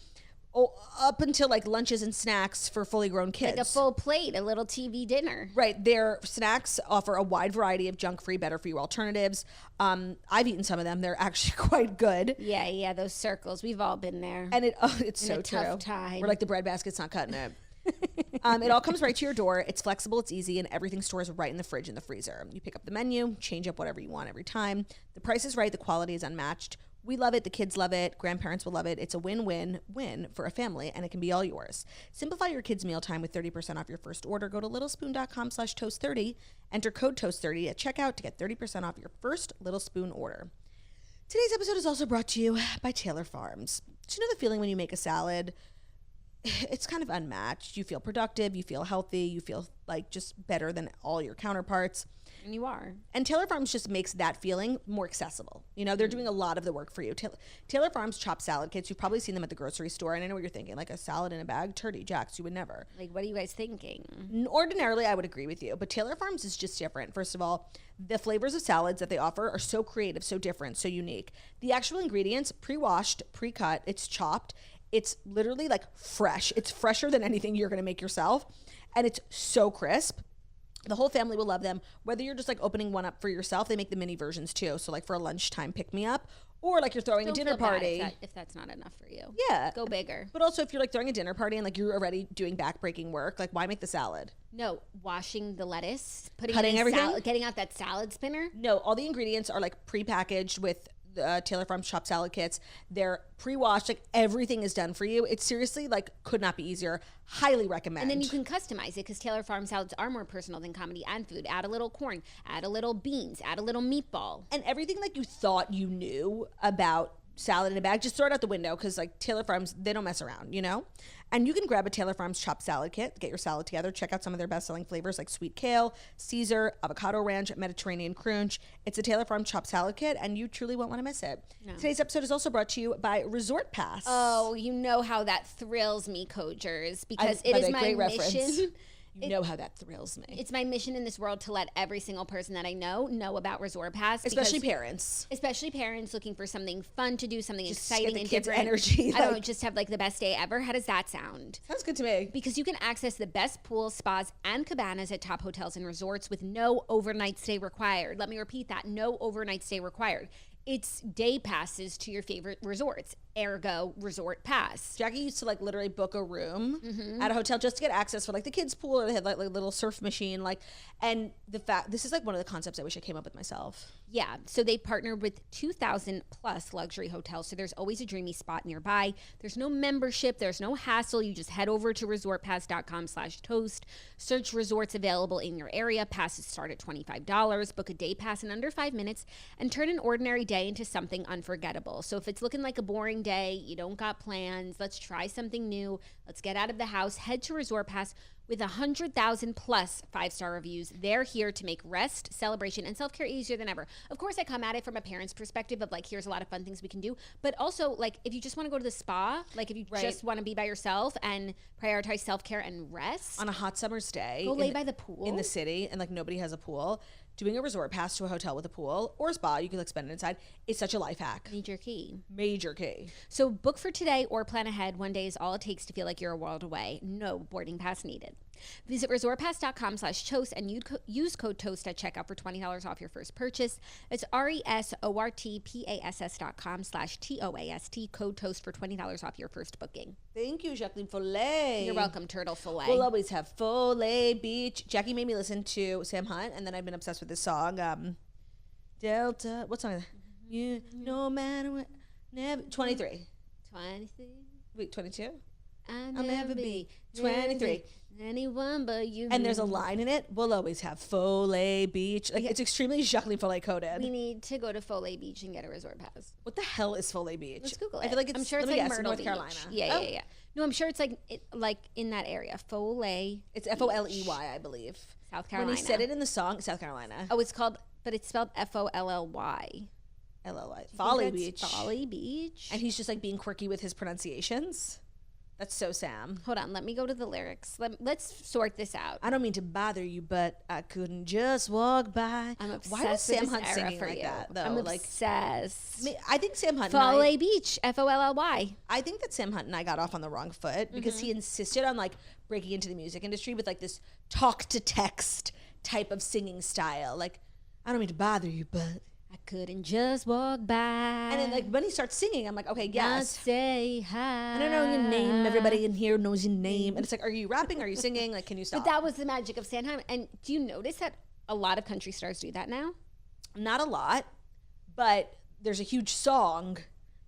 up until like lunches and snacks for fully grown kids. Like a full plate, a little TV dinner. Right. Their snacks offer a wide variety of junk-free, better-for-you alternatives. I've eaten some of them. They're actually quite good. Yeah, those circles. We've all been there. And it's so true. Tough time. We're like the bread basket's not cutting it. It all comes right to your door. It's flexible, it's easy, and everything stores right in the fridge and the freezer. You pick up the menu, change up whatever you want every time. The price is right, the quality is unmatched. We love it, the kids love it, grandparents will love it. It's a win-win-win for a family, and it can be all yours. Simplify your kids' mealtime with 30% off your first order. Go to littlespoon.com/toast30, enter code toast30 at checkout to get 30% off your first Little Spoon order. Today's episode is also brought to you by Taylor Farms. Do you know the feeling when you make a salad? It's kind of unmatched. You feel productive, you feel healthy, you feel like just better than all your counterparts. And you are. And Taylor Farms just makes that feeling more accessible. You know, they're doing a lot of the work for you. Taylor Farms chopped salad kits. You've probably seen them at the grocery store. And I know what you're thinking, like a salad in a bag, turdy jacks, you would never. Like, what are you guys thinking? Ordinarily, I would agree with you. But Taylor Farms is just different. First of all, the flavors of salads that they offer are so creative, so different, so unique. The actual ingredients, pre-washed, pre-cut, it's chopped. It's literally like fresh. It's fresher than anything you're going to make yourself. And it's so crisp. The whole family will love them. Whether you're just like opening one up for yourself, they make the mini versions too. So like for a lunchtime pick-me-up, or like you're throwing a dinner party. If that's not enough for you. Yeah. Go bigger. But also if you're like throwing a dinner party and like you're already doing back-breaking work, like why make the salad? No, washing the lettuce, putting Cutting it in everything? getting out that salad spinner. No, all the ingredients are like pre-packaged with Taylor Farms chopped salad kits. They're pre-washed. Like everything is done for you. It's seriously like could not be easier. Highly recommend. And then you can customize it because Taylor Farm salads are more personal than comedy and food. Add a little corn, add a little beans, add a little meatball. And everything like you thought you knew about salad in a bag, just throw it out the window because like Taylor Farms, they don't mess around, you know? And you can grab a Taylor Farms chopped salad kit, get your salad together, check out some of their best-selling flavors like sweet kale, Caesar, avocado ranch, Mediterranean crunch. It's a Taylor Farms chopped salad kit, and you truly won't want to miss it. No. Today's episode is also brought to you by Resort Pass. Oh, you know how that thrills me, Coachers, because it is my mission. You know how that thrills me. It's my mission in this world to let every single person that I know about Resort Pass. Especially parents. Especially parents looking for something fun to do, something just exciting and kids' different. Energy. I don't know, just have like the best day ever. How does that sound? Sounds good to me. Because you can access the best pools, spas, and cabanas at top hotels and resorts with no overnight stay required. Let me repeat that. No overnight stay required. It's day passes to your favorite resorts, ergo Resort Pass. Jackie used to like literally book a room at a hotel just to get access for like the kids pool, or they had like a little surf machine, like, and the fact, this is like one of the concepts I wish I came up with myself. Yeah, so they partnered with 2,000 plus luxury hotels, so there's always a dreamy spot nearby. There's no membership, there's no hassle. You just head over to resortpass.com/toast, search resorts available in your area. Passes start at $25. Book a day pass in under 5 minutes and turn an ordinary day into something unforgettable. So if it's looking like a boring day, you don't got plans, let's try something new, let's get out of the house, head to Resort Pass. With 100,000 plus 5-star reviews, they're here to make rest, celebration, and self-care easier than ever. Of course, I come at it from a parent's perspective of like, here's a lot of fun things we can do. But also, like, if you just want to go to the spa, like if you just want to be by yourself and prioritize self-care and rest. On a hot summer's day. Go lay by the pool. In the city, and like nobody has a pool. Doing a resort pass to a hotel with a pool or a spa, you can like spend it inside. It's such a life hack. Major key. Major key. So book for today or plan ahead. One day is all it takes to feel like you're a world away. No boarding pass needed. Visit resortpass.com/toast and use code TOAST at checkout for $20 off your first purchase. It's resortpass.com/TOAST, code TOAST for $20 off your first booking. Thank you, Jacqueline Follet. You're welcome, Turtle Fillet. We'll always have Follet Beach. Jackie made me listen to Sam Hunt, and then I've been obsessed with this song. Delta. What song is that? You, no matter what. Never. 23. 23. Wait, 22? I'll never be 23. Anyone but you. And there's a line in it. We'll always have Follet Beach. Like, it's extremely Jacqueline Follet coded. We need to go to Follet Beach and get a resort pass. What the hell is Follet Beach? Let's Google it. I feel like it's, I'm sure it's like Myrtle North Beach. Carolina. Yeah. No, I'm sure it's like in that area. Foley. It's Foley, I believe. South Carolina. When he said it in the song, South Carolina. Oh, it's called, but it's spelled Folly. Folly Beach. Folly Beach. And he's just like being quirky with his pronunciations. That's so Sam. Hold on, let me go to the lyrics. Let's sort this out. I don't mean to bother you, but I couldn't just walk by. I'm obsessed. Why was Sam with Hunt this singing era like you. that, though? I'm like, obsessed. I think Sam Hunt Folly Beach, Folly. I think that Sam Hunt and I got off on the wrong foot because he insisted on like breaking into the music industry with like this talk to text type of singing style. Like, I don't mean to bother you, but I couldn't just walk by. And then, like, when he starts singing, I'm like, okay, yes. Not say hi. I don't know your name. Everybody in here knows your name. And it's like, are you rapping? Are you singing? Like, can you stop? But that was the magic of Sandheim. And do you notice that a lot of country stars do that now? Not a lot, but there's a huge song,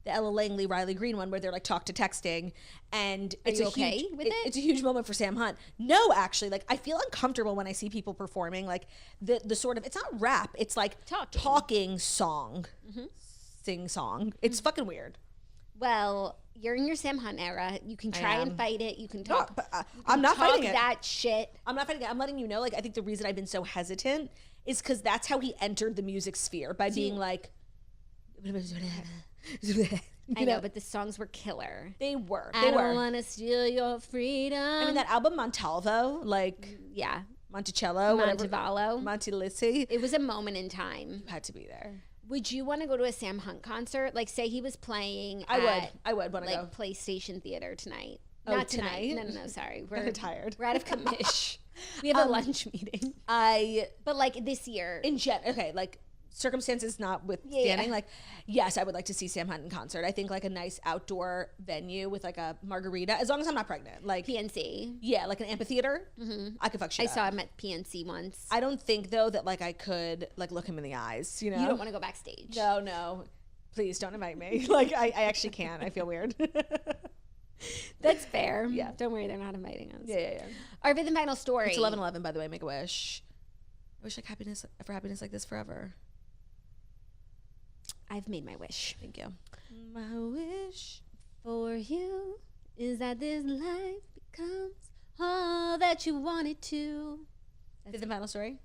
the Ella Langley, Riley Green one, where they're like talk to texting, and it's it's a huge moment for Sam Hunt. No, actually, like I feel uncomfortable when I see people performing like the sort of, it's not rap, it's like talking song, sing song. It's fucking weird. Well, you're in your Sam Hunt era. You can try and fight it. You can talk. I'm not fighting it. That shit. I'm not fighting it. I'm letting you know. Like, I think the reason I've been so hesitant is because that's how he entered the music sphere, by being like, I know, but the songs were killer. They were. I don't want to steal your freedom. I mean, that album Montalvo, like, yeah, Monticello, whatever. Montevallo. Montilisi. It was a moment in time. Had to be there. Would you want to go to a Sam Hunt concert? Like, say he was playing I would want to like, go. PlayStation Theater tonight. Oh, Not tonight. No, sorry. We're tired. We're out of commish. We have a lunch meeting. But like this year. Okay, like, circumstances notwithstanding, like, yes, I would like to see Sam Hunt in concert. I think like a nice outdoor venue with like a margarita, as long as I'm not pregnant. Like PNC. Yeah, like an amphitheater. I could fuck shit I up. saw him at PNC once. I don't think though that like I could like look him in the eyes, you know? You don't want to go backstage. No. Please don't invite me. Like I actually can't. I feel weird. That's fair. Yeah. Don't worry, they're not inviting us. Yeah. Our fifth and final story. It's 11/11, by the way. Make a wish. I wish like happiness like this forever. I've made my wish. Thank you. My wish for you is that this life becomes all that you want it to. Did the final story?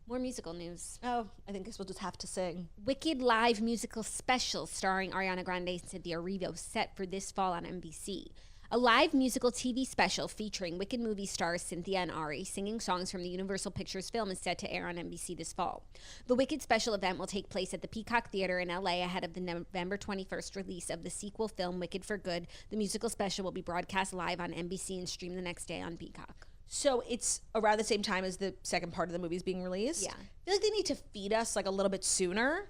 More musical news. Oh, I think we'll just have to sing. Wicked live musical special starring Ariana Grande and Cynthia Erivo set for this fall on NBC. A live musical TV special featuring Wicked movie stars Cynthia and Ari singing songs from the Universal Pictures film is set to air on NBC this fall. The Wicked special event will take place at the Peacock Theater in LA ahead of the November 21st release of the sequel film Wicked for Good. The musical special will be broadcast live on NBC and streamed the next day on Peacock. So it's around the same time as the second part of the movie is being released? Yeah. I feel like they need to feed us like a little bit sooner.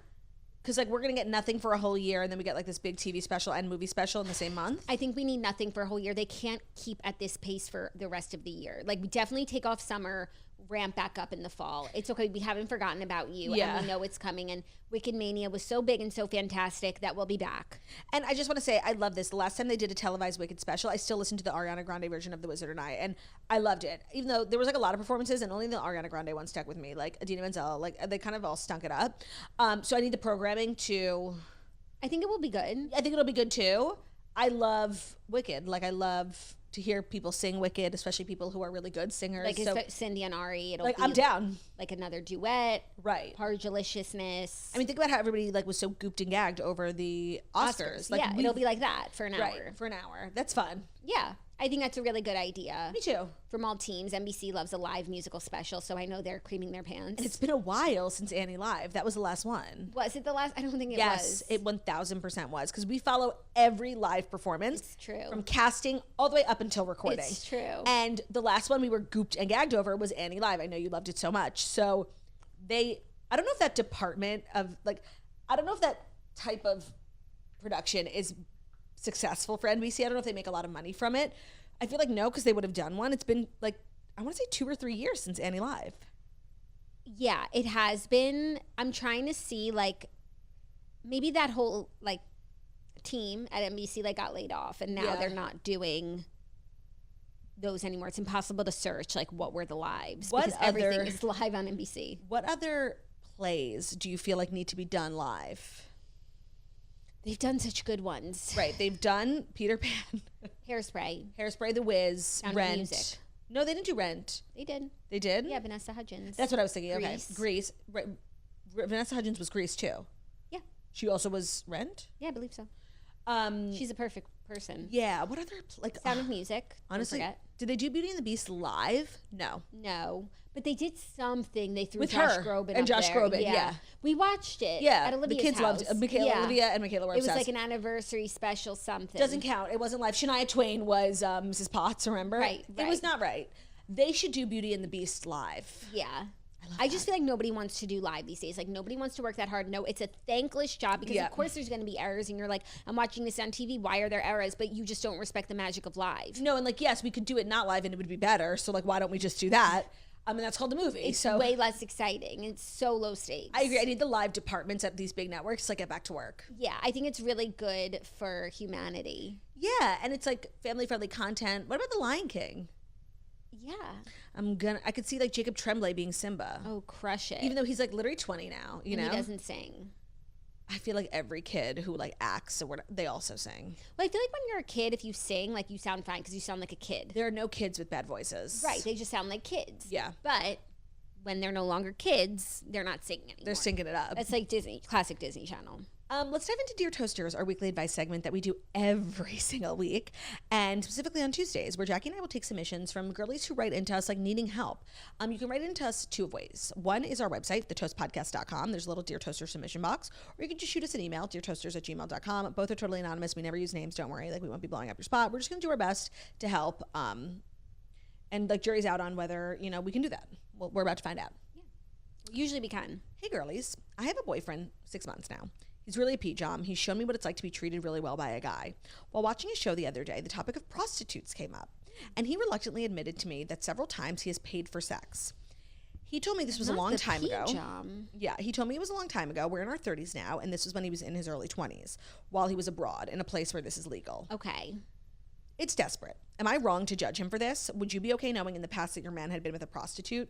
Because like we're going to get nothing for a whole year and then we get like this big TV special and movie special in the same month. I think we need nothing for a whole year. They can't keep at this pace for the rest of the year. Like we definitely take off summer, ramp back up in the fall. It's okay. We haven't forgotten about you. Yeah. And we know it's coming. And Wicked Mania was so big and so fantastic that we'll be back. And I just want to say, I love this. The last time they did a televised Wicked special, I still listened to the Ariana Grande version of The Wizard and I, and I loved it. Even though there was like a lot of performances and only the Ariana Grande one stuck with me, like Idina Menzel, like they kind of all stunk it up. So I need the programming to... I think it will be good. I think it'll be good too. I love Wicked. Like I love to hear people sing Wicked, especially people who are really good singers. Like so, Cindy and Ari. It'll like be I'm down. Like another duet. Right. Pardeliciousness. I mean, think about how everybody like was so gooped and gagged over the Oscars. Like, yeah, it'll be like that for an hour. Right, for an hour. That's fun. Yeah, I think that's a really good idea. Me too. From all teams, NBC loves a live musical special, so I know they're creaming their pants. And it's been a while since Annie Live. That was the last one. Was it the last? I don't think it was. Yes, it 1000% was, because we follow every live performance. It's true. From casting all the way up until recording. It's true. And the last one we were gooped and gagged over was Annie Live. I know you loved it so much. So I don't know if that department of like, I don't know if that type of production is successful for NBC. I don't know if they make a lot of money from it. I feel like no, because they would have done one. It's been like, I want to say 2 or 3 years since Annie Live. Yeah, it has been. I'm trying to see like maybe that whole like team at NBC like got laid off and now they're not doing those anymore. It's impossible to search like what were the lives because everything is live on NBC. What other plays do you feel like need to be done live? They've done such good ones. Right. They've done Peter Pan. Hairspray. The Wiz. Sound of Rent. Music. No, they didn't do Rent. They did. They did? Yeah, Vanessa Hudgens. That's what I was thinking. Grease. Okay. Grease. Right. Vanessa Hudgens was Grease too. Yeah. She also was Rent? Yeah, I believe so. She's a perfect person. Yeah. What other like Sound of Music. Honestly, did they do Beauty and the Beast live? No. But they did something. They threw with Josh her Groban and up Josh there. Groban. Yeah. We watched it. Yeah. At Olivia's the kids house. loved Olivia and Michaela were obsessed. obsessed. It was like an anniversary special something. Doesn't count. It wasn't live. Shania Twain was Mrs. Potts, remember? Right. It was not right. They should do Beauty and the Beast live. Yeah. I just feel like nobody wants to do live these days. Like nobody wants to work that hard. No, it's a thankless job because of course there's going to be errors and you're like, I'm watching this on TV. Why are there errors? But you just don't respect the magic of live. No, and like, yes, we could do it not live and it would be better. So like, why don't we just do that? I mean, that's called a movie. It's way less exciting. It's so low stakes. I agree. I need the live departments at these big networks to like, get back to work. Yeah, I think it's really good for humanity. Yeah, and it's like family-friendly content. What about The Lion King? Yeah. I could see like Jacob Tremblay being Simba. Oh, crush it. Even though he's like literally 20 now, you know? He doesn't sing. I feel like every kid who like acts or whatever, they also sing. Well, I feel like when you're a kid, if you sing, like you sound fine because you sound like a kid. There are no kids with bad voices. Right. They just sound like kids. Yeah. But when they're no longer kids, they're not singing anymore. They're syncing it up. That's like Disney, classic Disney Channel. Let's dive into Dear Toasters, our weekly advice segment that we do every single week, and specifically on Tuesdays, where Jackie and I will take submissions from girlies who write into us like needing help. You can write into us two ways. One is our website, thetoastpodcast.com. There's a little Dear Toaster submission box, or you can just shoot us an email, deartoasters@gmail.com. Both are totally anonymous. We never use names. Don't worry. Like, we won't be blowing up your spot. We're just going to do our best to help. And like, jury's out on whether, you know, we can do that. Well, we're about to find out. Yeah. Usually we can. Hey, girlies. I have a boyfriend, 6 months now. He's really a P-Jom. He's shown me what it's like to be treated really well by a guy. While watching a show the other day, the topic of prostitutes came up, and he reluctantly admitted to me that several times he has paid for sex. He told me this was a long time ago. Yeah, he told me it was a long time ago. We're in our 30s now, and this was when he was in his early 20s, while he was abroad in a place where this is legal. Okay. It's desperate. Am I wrong to judge him for this? Would you be okay knowing in the past that your man had been with a prostitute?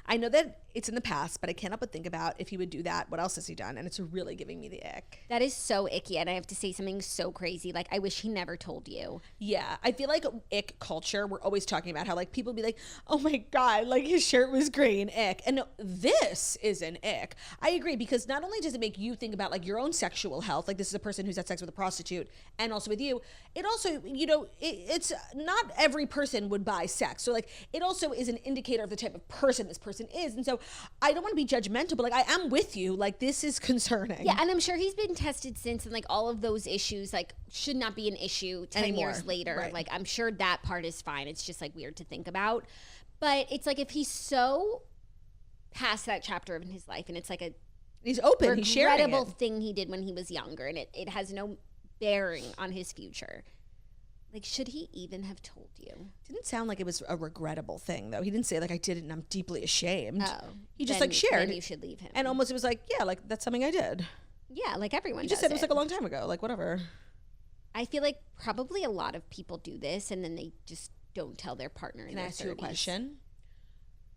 I know that it's in the past, but I can't help but think about if he would do that, what else has he done? And it's really giving me the ick. That is so icky. And I have to say something so crazy. Like, I wish he never told you. Yeah. I feel like ick culture, we're always talking about how like people be like, oh my God, like his shirt was green, ick. And no, this is an ick. I agree, because not only does it make you think about like your own sexual health, like this is a person who's had sex with a prostitute and also with you, it also, you know, it's not every person would buy sex. So like it also is an indicator of the type of person this person is. And so I don't want to be judgmental, but like I am with you. Like, this is concerning. Yeah, and I'm sure he's been tested since, and like all of those issues like should not be an issue 10 years later. Right. Like, I'm sure that part is fine. It's just like weird to think about. But it's like if he's so past that chapter of his life, and it's like a he's open, he's sharing regrettable it. thing he did when he was younger, and it has no bearing on his future. Like, should he even have told you? Didn't sound like it was a regrettable thing, though. He didn't say, like, I did it and I'm deeply ashamed. Oh. He just, like, shared. Then you should leave him. And almost it was like, yeah, like, that's something I did. Yeah, like everyone He does just said it was, like, a long time ago. Like, whatever. I feel like probably a lot of people do this, and then they just don't tell their partner in their 30s. Can I ask you a question?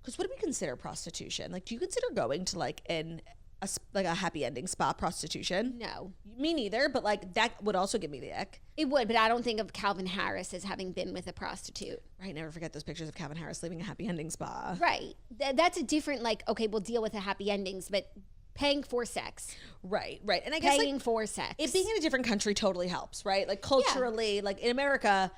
Because what do we consider prostitution? Like, do you consider going to, like, a happy ending spa prostitution? No. Me neither, but like that would also give me the ick. It would, but I don't think of Calvin Harris as having been with a prostitute. Right, never forget those pictures of Calvin Harris leaving a happy ending spa. Right. That's a different, like, okay, we'll deal with the happy endings, but paying for sex. Right. And I guess paying for sex. It being in a different country totally helps, right? Like culturally, like in America,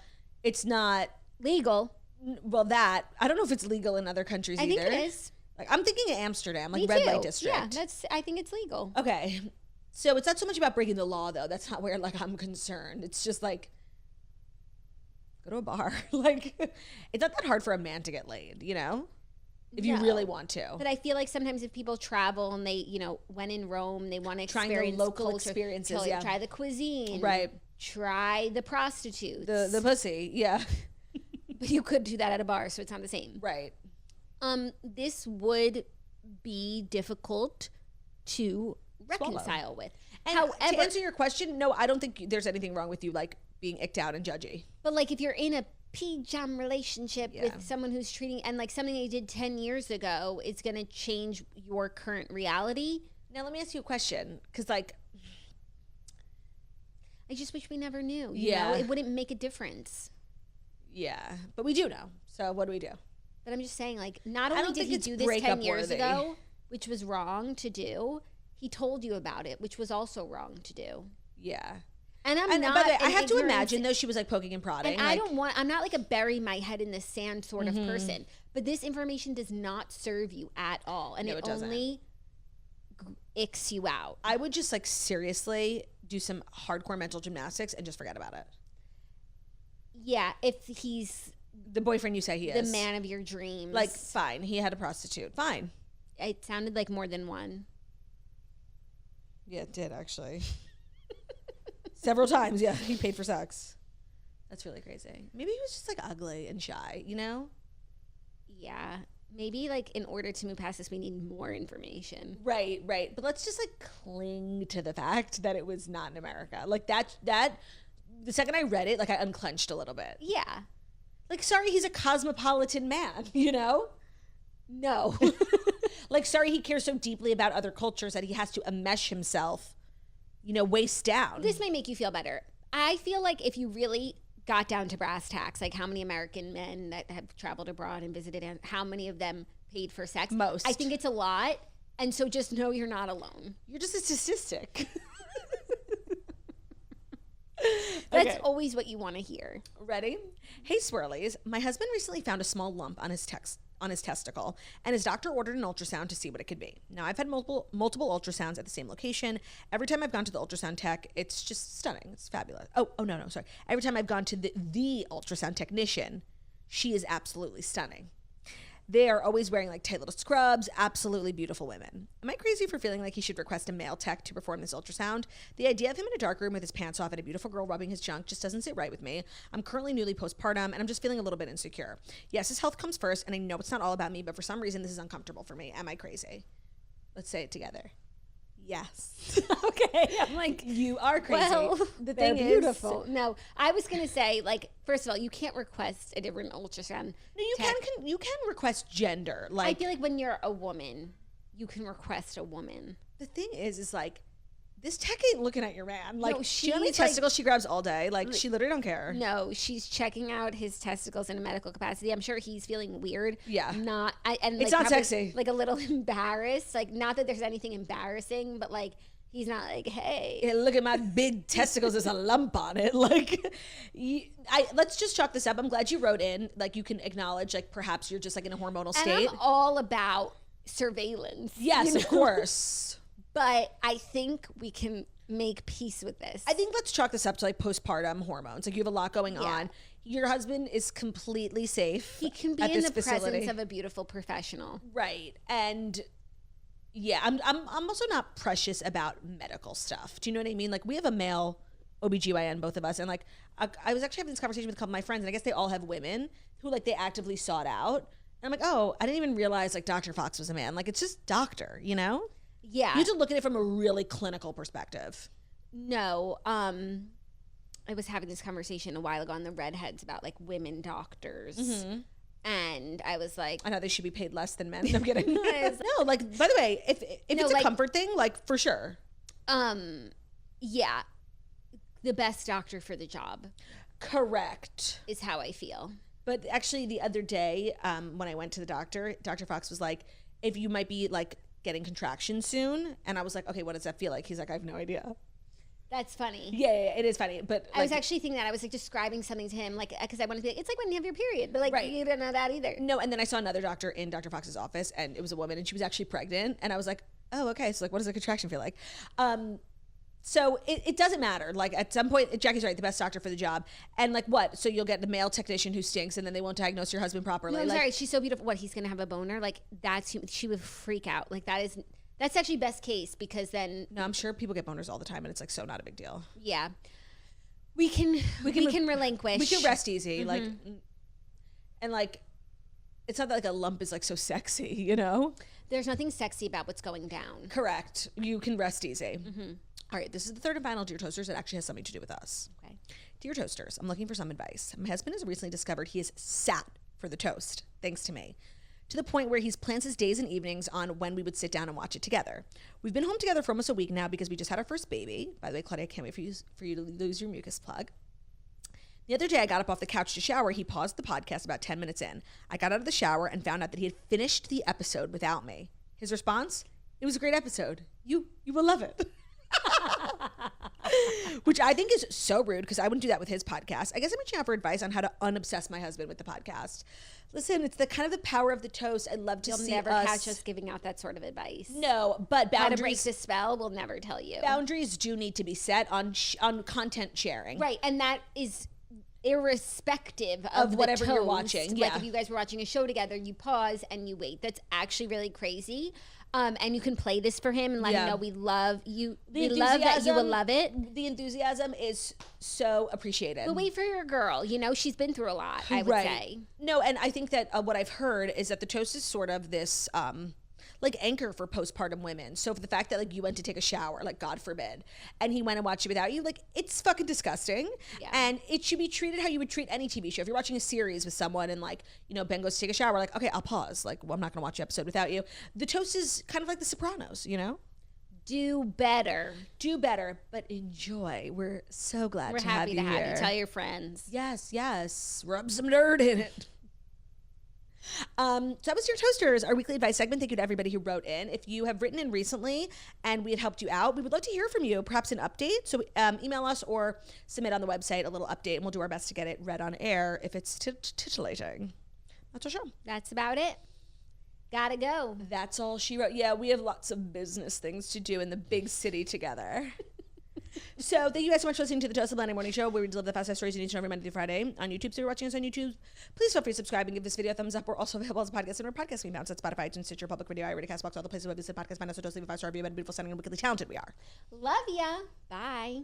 it's not legal. Well, I don't know if it's legal in other countries either. I think it is. Like, I'm thinking of Amsterdam, like Me red too. light district. Yeah, I think it's legal. Okay. So it's not so much about breaking the law, though. That's not where, like, I'm concerned. It's just, like, go to a bar. Like, it's not that hard for a man to get laid, you know? If you really want to. But I feel like sometimes if people travel and they, you know, when in Rome, they want to experience trying the local culture, experiences, try the cuisine. Right. Try the prostitutes. The pussy, yeah. But you could do that at a bar, so it's not the same. Right. This would be difficult to reconcile with. And however, to answer your question, no, I don't think there's anything wrong with you like being icked out and judgy. But like if you're in a P-jam relationship with someone who's treating, and like something they did 10 years ago is going to change your current reality. Now let me ask you a question, because like I just wish we never knew. You know? It wouldn't make a difference. Yeah, but we do know. So what do we do? But I'm just saying, like, not only did he do this 10 years ago, which was wrong to do, he told you about it, which was also wrong to do. Yeah. And by the way, I have to imagine, though, she was like poking and prodding. And I'm not like a bury my head in the sand sort of person. But this information does not serve you at all. And it only icks you out. I would just like seriously do some hardcore mental gymnastics and just forget about it. Yeah, if he's the boyfriend you say he is. The man of your dreams. Like, fine. He had a prostitute. Fine. It sounded like more than one. Yeah, it did, actually. Several times, yeah. He paid for sex. That's really crazy. Maybe he was just, like, ugly and shy, you know? Yeah. Maybe, like, in order to move past this, we need more information. Right. But let's just, like, cling to the fact that it was not in America. Like, that the second I read it, like, I unclenched a little bit. Yeah. Like, sorry, he's a cosmopolitan man, you know? No. Like, sorry, he cares so deeply about other cultures that he has to enmesh himself, you know, waist down. This may make you feel better. I feel like if you really got down to brass tacks, like how many American men that have traveled abroad and visited, and how many of them paid for sex. Most. I think it's a lot. And so just know you're not alone. You're just a statistic. That's always what you want to hear. Ready? Hey, swirlies. My husband recently found a small lump on his testicle, and his doctor ordered an ultrasound to see what it could be. Now, I've had multiple ultrasounds at the same location. Every time I've gone to the ultrasound tech, it's just stunning. It's fabulous. Oh, no, sorry. Every time I've gone to the ultrasound technician, she is absolutely stunning. They are always wearing like tight little scrubs, absolutely beautiful women. Am I crazy for feeling like he should request a male tech to perform this ultrasound? The idea of him in a dark room with his pants off and a beautiful girl rubbing his junk just doesn't sit right with me. I'm currently newly postpartum and I'm just feeling a little bit insecure. Yes, his health comes first and I know it's not all about me, but for some reason this is uncomfortable for me. Am I crazy? Let's say it together. Yes. Okay. I'm like, you are crazy. Well, the they're thing beautiful. is, No, I was going to say, like, first of all, you can't request a different ultrasound. no, you can request gender. I Like, feel like when you're a woman, you can request a woman. the thing is like, this tech ain't looking at your man. Like, No, she know how many she's, like- testicles she grabs all day. Like, she literally don't care. No, she's checking out his testicles in a medical capacity. I'm sure he's feeling weird. Yeah. And It's like, not probably, sexy. Like a little embarrassed. Like, not that there's anything embarrassing, but like, he's not like, hey. Yeah, look at my big testicles. There's a lump on it. Like, let's just chalk this up. I'm glad you wrote in. Like, you can acknowledge, like, perhaps you're just like in a hormonal state. And I'm all about surveillance. Yes, you know? of course. But I think we can make peace with this. I think let's chalk this up to like postpartum hormones. Like, you have a lot going on. Your husband is completely safe. he can be at in this the facility. presence of a beautiful professional. Right. And yeah, I'm also not precious about medical stuff. Do you know what I mean? Like, we have a male OBGYN, both of us. And like, I was actually having this conversation with a couple of my friends, and I guess they all have women who like they actively sought out. And I'm like, oh, I didn't even realize like Dr. Fox was a man. Like, it's just doctor, you know? Yeah. You have to look at it from a really clinical perspective. No. I was having this conversation a while ago on the Redheads about like women doctors. Mm-hmm. And I was like, I know they should be paid less than men. I'm kidding. I was- No, like, by the way, if No, it's a like- comfort thing, like, for sure. yeah, the best doctor for the job Correct. is how I feel. But actually, the other day, when I went to the doctor, Dr. Fox was like, if you might be like getting contractions soon. And I was like, okay, what does that feel like? He's like, I have no idea. That's funny. Yeah, it is funny. But I was like, actually thinking that. I was like describing something to him, like, because I wanted to be like, it's like when you have your period, but like, Right. you don't know that either. no, and then I saw another doctor in Dr. Fox's office, and it was a woman, and she was actually pregnant. And I was like, oh, okay. So like, what does a contraction feel like? So it doesn't matter. Like, at some point, Jackie's right, the best doctor for the job. And like, what? So you'll get the male technician who stinks, and then they won't diagnose your husband properly. No, I'm like, sorry. She's so beautiful. What, he's going to have a boner? Like, she would freak out. Like, that's actually best case, because then, No, I'm sure people get boners all the time, and it's like so not a big deal. yeah, we can relinquish. We can rest easy, like, and like, it's not that like a lump is like so sexy, you know? There's nothing sexy about what's going down. Correct. You can rest easy. All right, this is the third and final Dear Toasters that actually has something to do with us. Okay. Dear Toasters, I'm looking for some advice. My husband has recently discovered he is sat for the toast, thanks to me, to the point where he's plans his days and evenings on when we would sit down and watch it together. We've been home together for almost a week now because we just had our first baby. By the way, Claudia, I can't wait for you to lose your mucus plug. The other day, I got up off the couch to shower. He paused the podcast about 10 minutes in. I got out of the shower and found out that he had finished the episode without me. His response? It was a great episode. You will love it. Which I think is so rude, because I wouldn't do that with his podcast. I guess I'm reaching out for advice on how to unobsess my husband with the podcast. Listen, it's the kind of the power of the toast. I'd love to You'll see never us. catch us giving out that sort of advice. No, but How to break boundaries. the spell, we'll never tell you. Boundaries do need to be set on content sharing. Right, and that is irrespective Of the whatever you're toast. watching, Like yeah. if you guys were watching a show together, you pause and you wait. That's actually really crazy. And you can play this for him and let him know we love you. We love that you will love it. The enthusiasm is so appreciated. But wait for your girl. You know, she's been through a lot, I would say. No, and I think that what I've heard is that the toast is sort of this like anchor for postpartum women. So for the fact that like you went to take a shower, like God forbid, and he went and watched it without you, like it's fucking disgusting. Yeah. And it should be treated how you would treat any TV show. If you're watching a series with someone and like, you know, Ben goes to take a shower, like, okay, I'll pause. Like, well, I'm not gonna watch the episode without you. The toast is kind of like The Sopranos, you know? Do better. Do better, but enjoy. We're so glad We're to happy have to you have here. you. Tell your friends. Yes, yes. Rub some dirt in it. So that was Your Toasters, our weekly advice segment. Thank you to everybody who wrote in. If you have written in recently and we had helped you out, we would love to hear from you, perhaps an update. So email us or submit on the website a little update, and we'll do our best to get it read on air if it's titillating. That's our show. That's about it. Gotta go. That's all she wrote. Yeah, we have lots of business things to do in the big city together. So thank you guys so much for listening to the Toast of Monday Morning Show, where we deliver the fast stories you need to know every Monday through Friday on YouTube. So if you're watching us on YouTube, please feel free to subscribe and give this video a thumbs up. We're also available as a podcast, and our podcast can be found at Spotify, iTunes, Stitcher, Public Radio, iRadio, Castbox, all the places where we visit podcast. Find us, so don't leave a 5-star review. And beautiful, stunning, and wickedly talented we are. Love ya. Bye.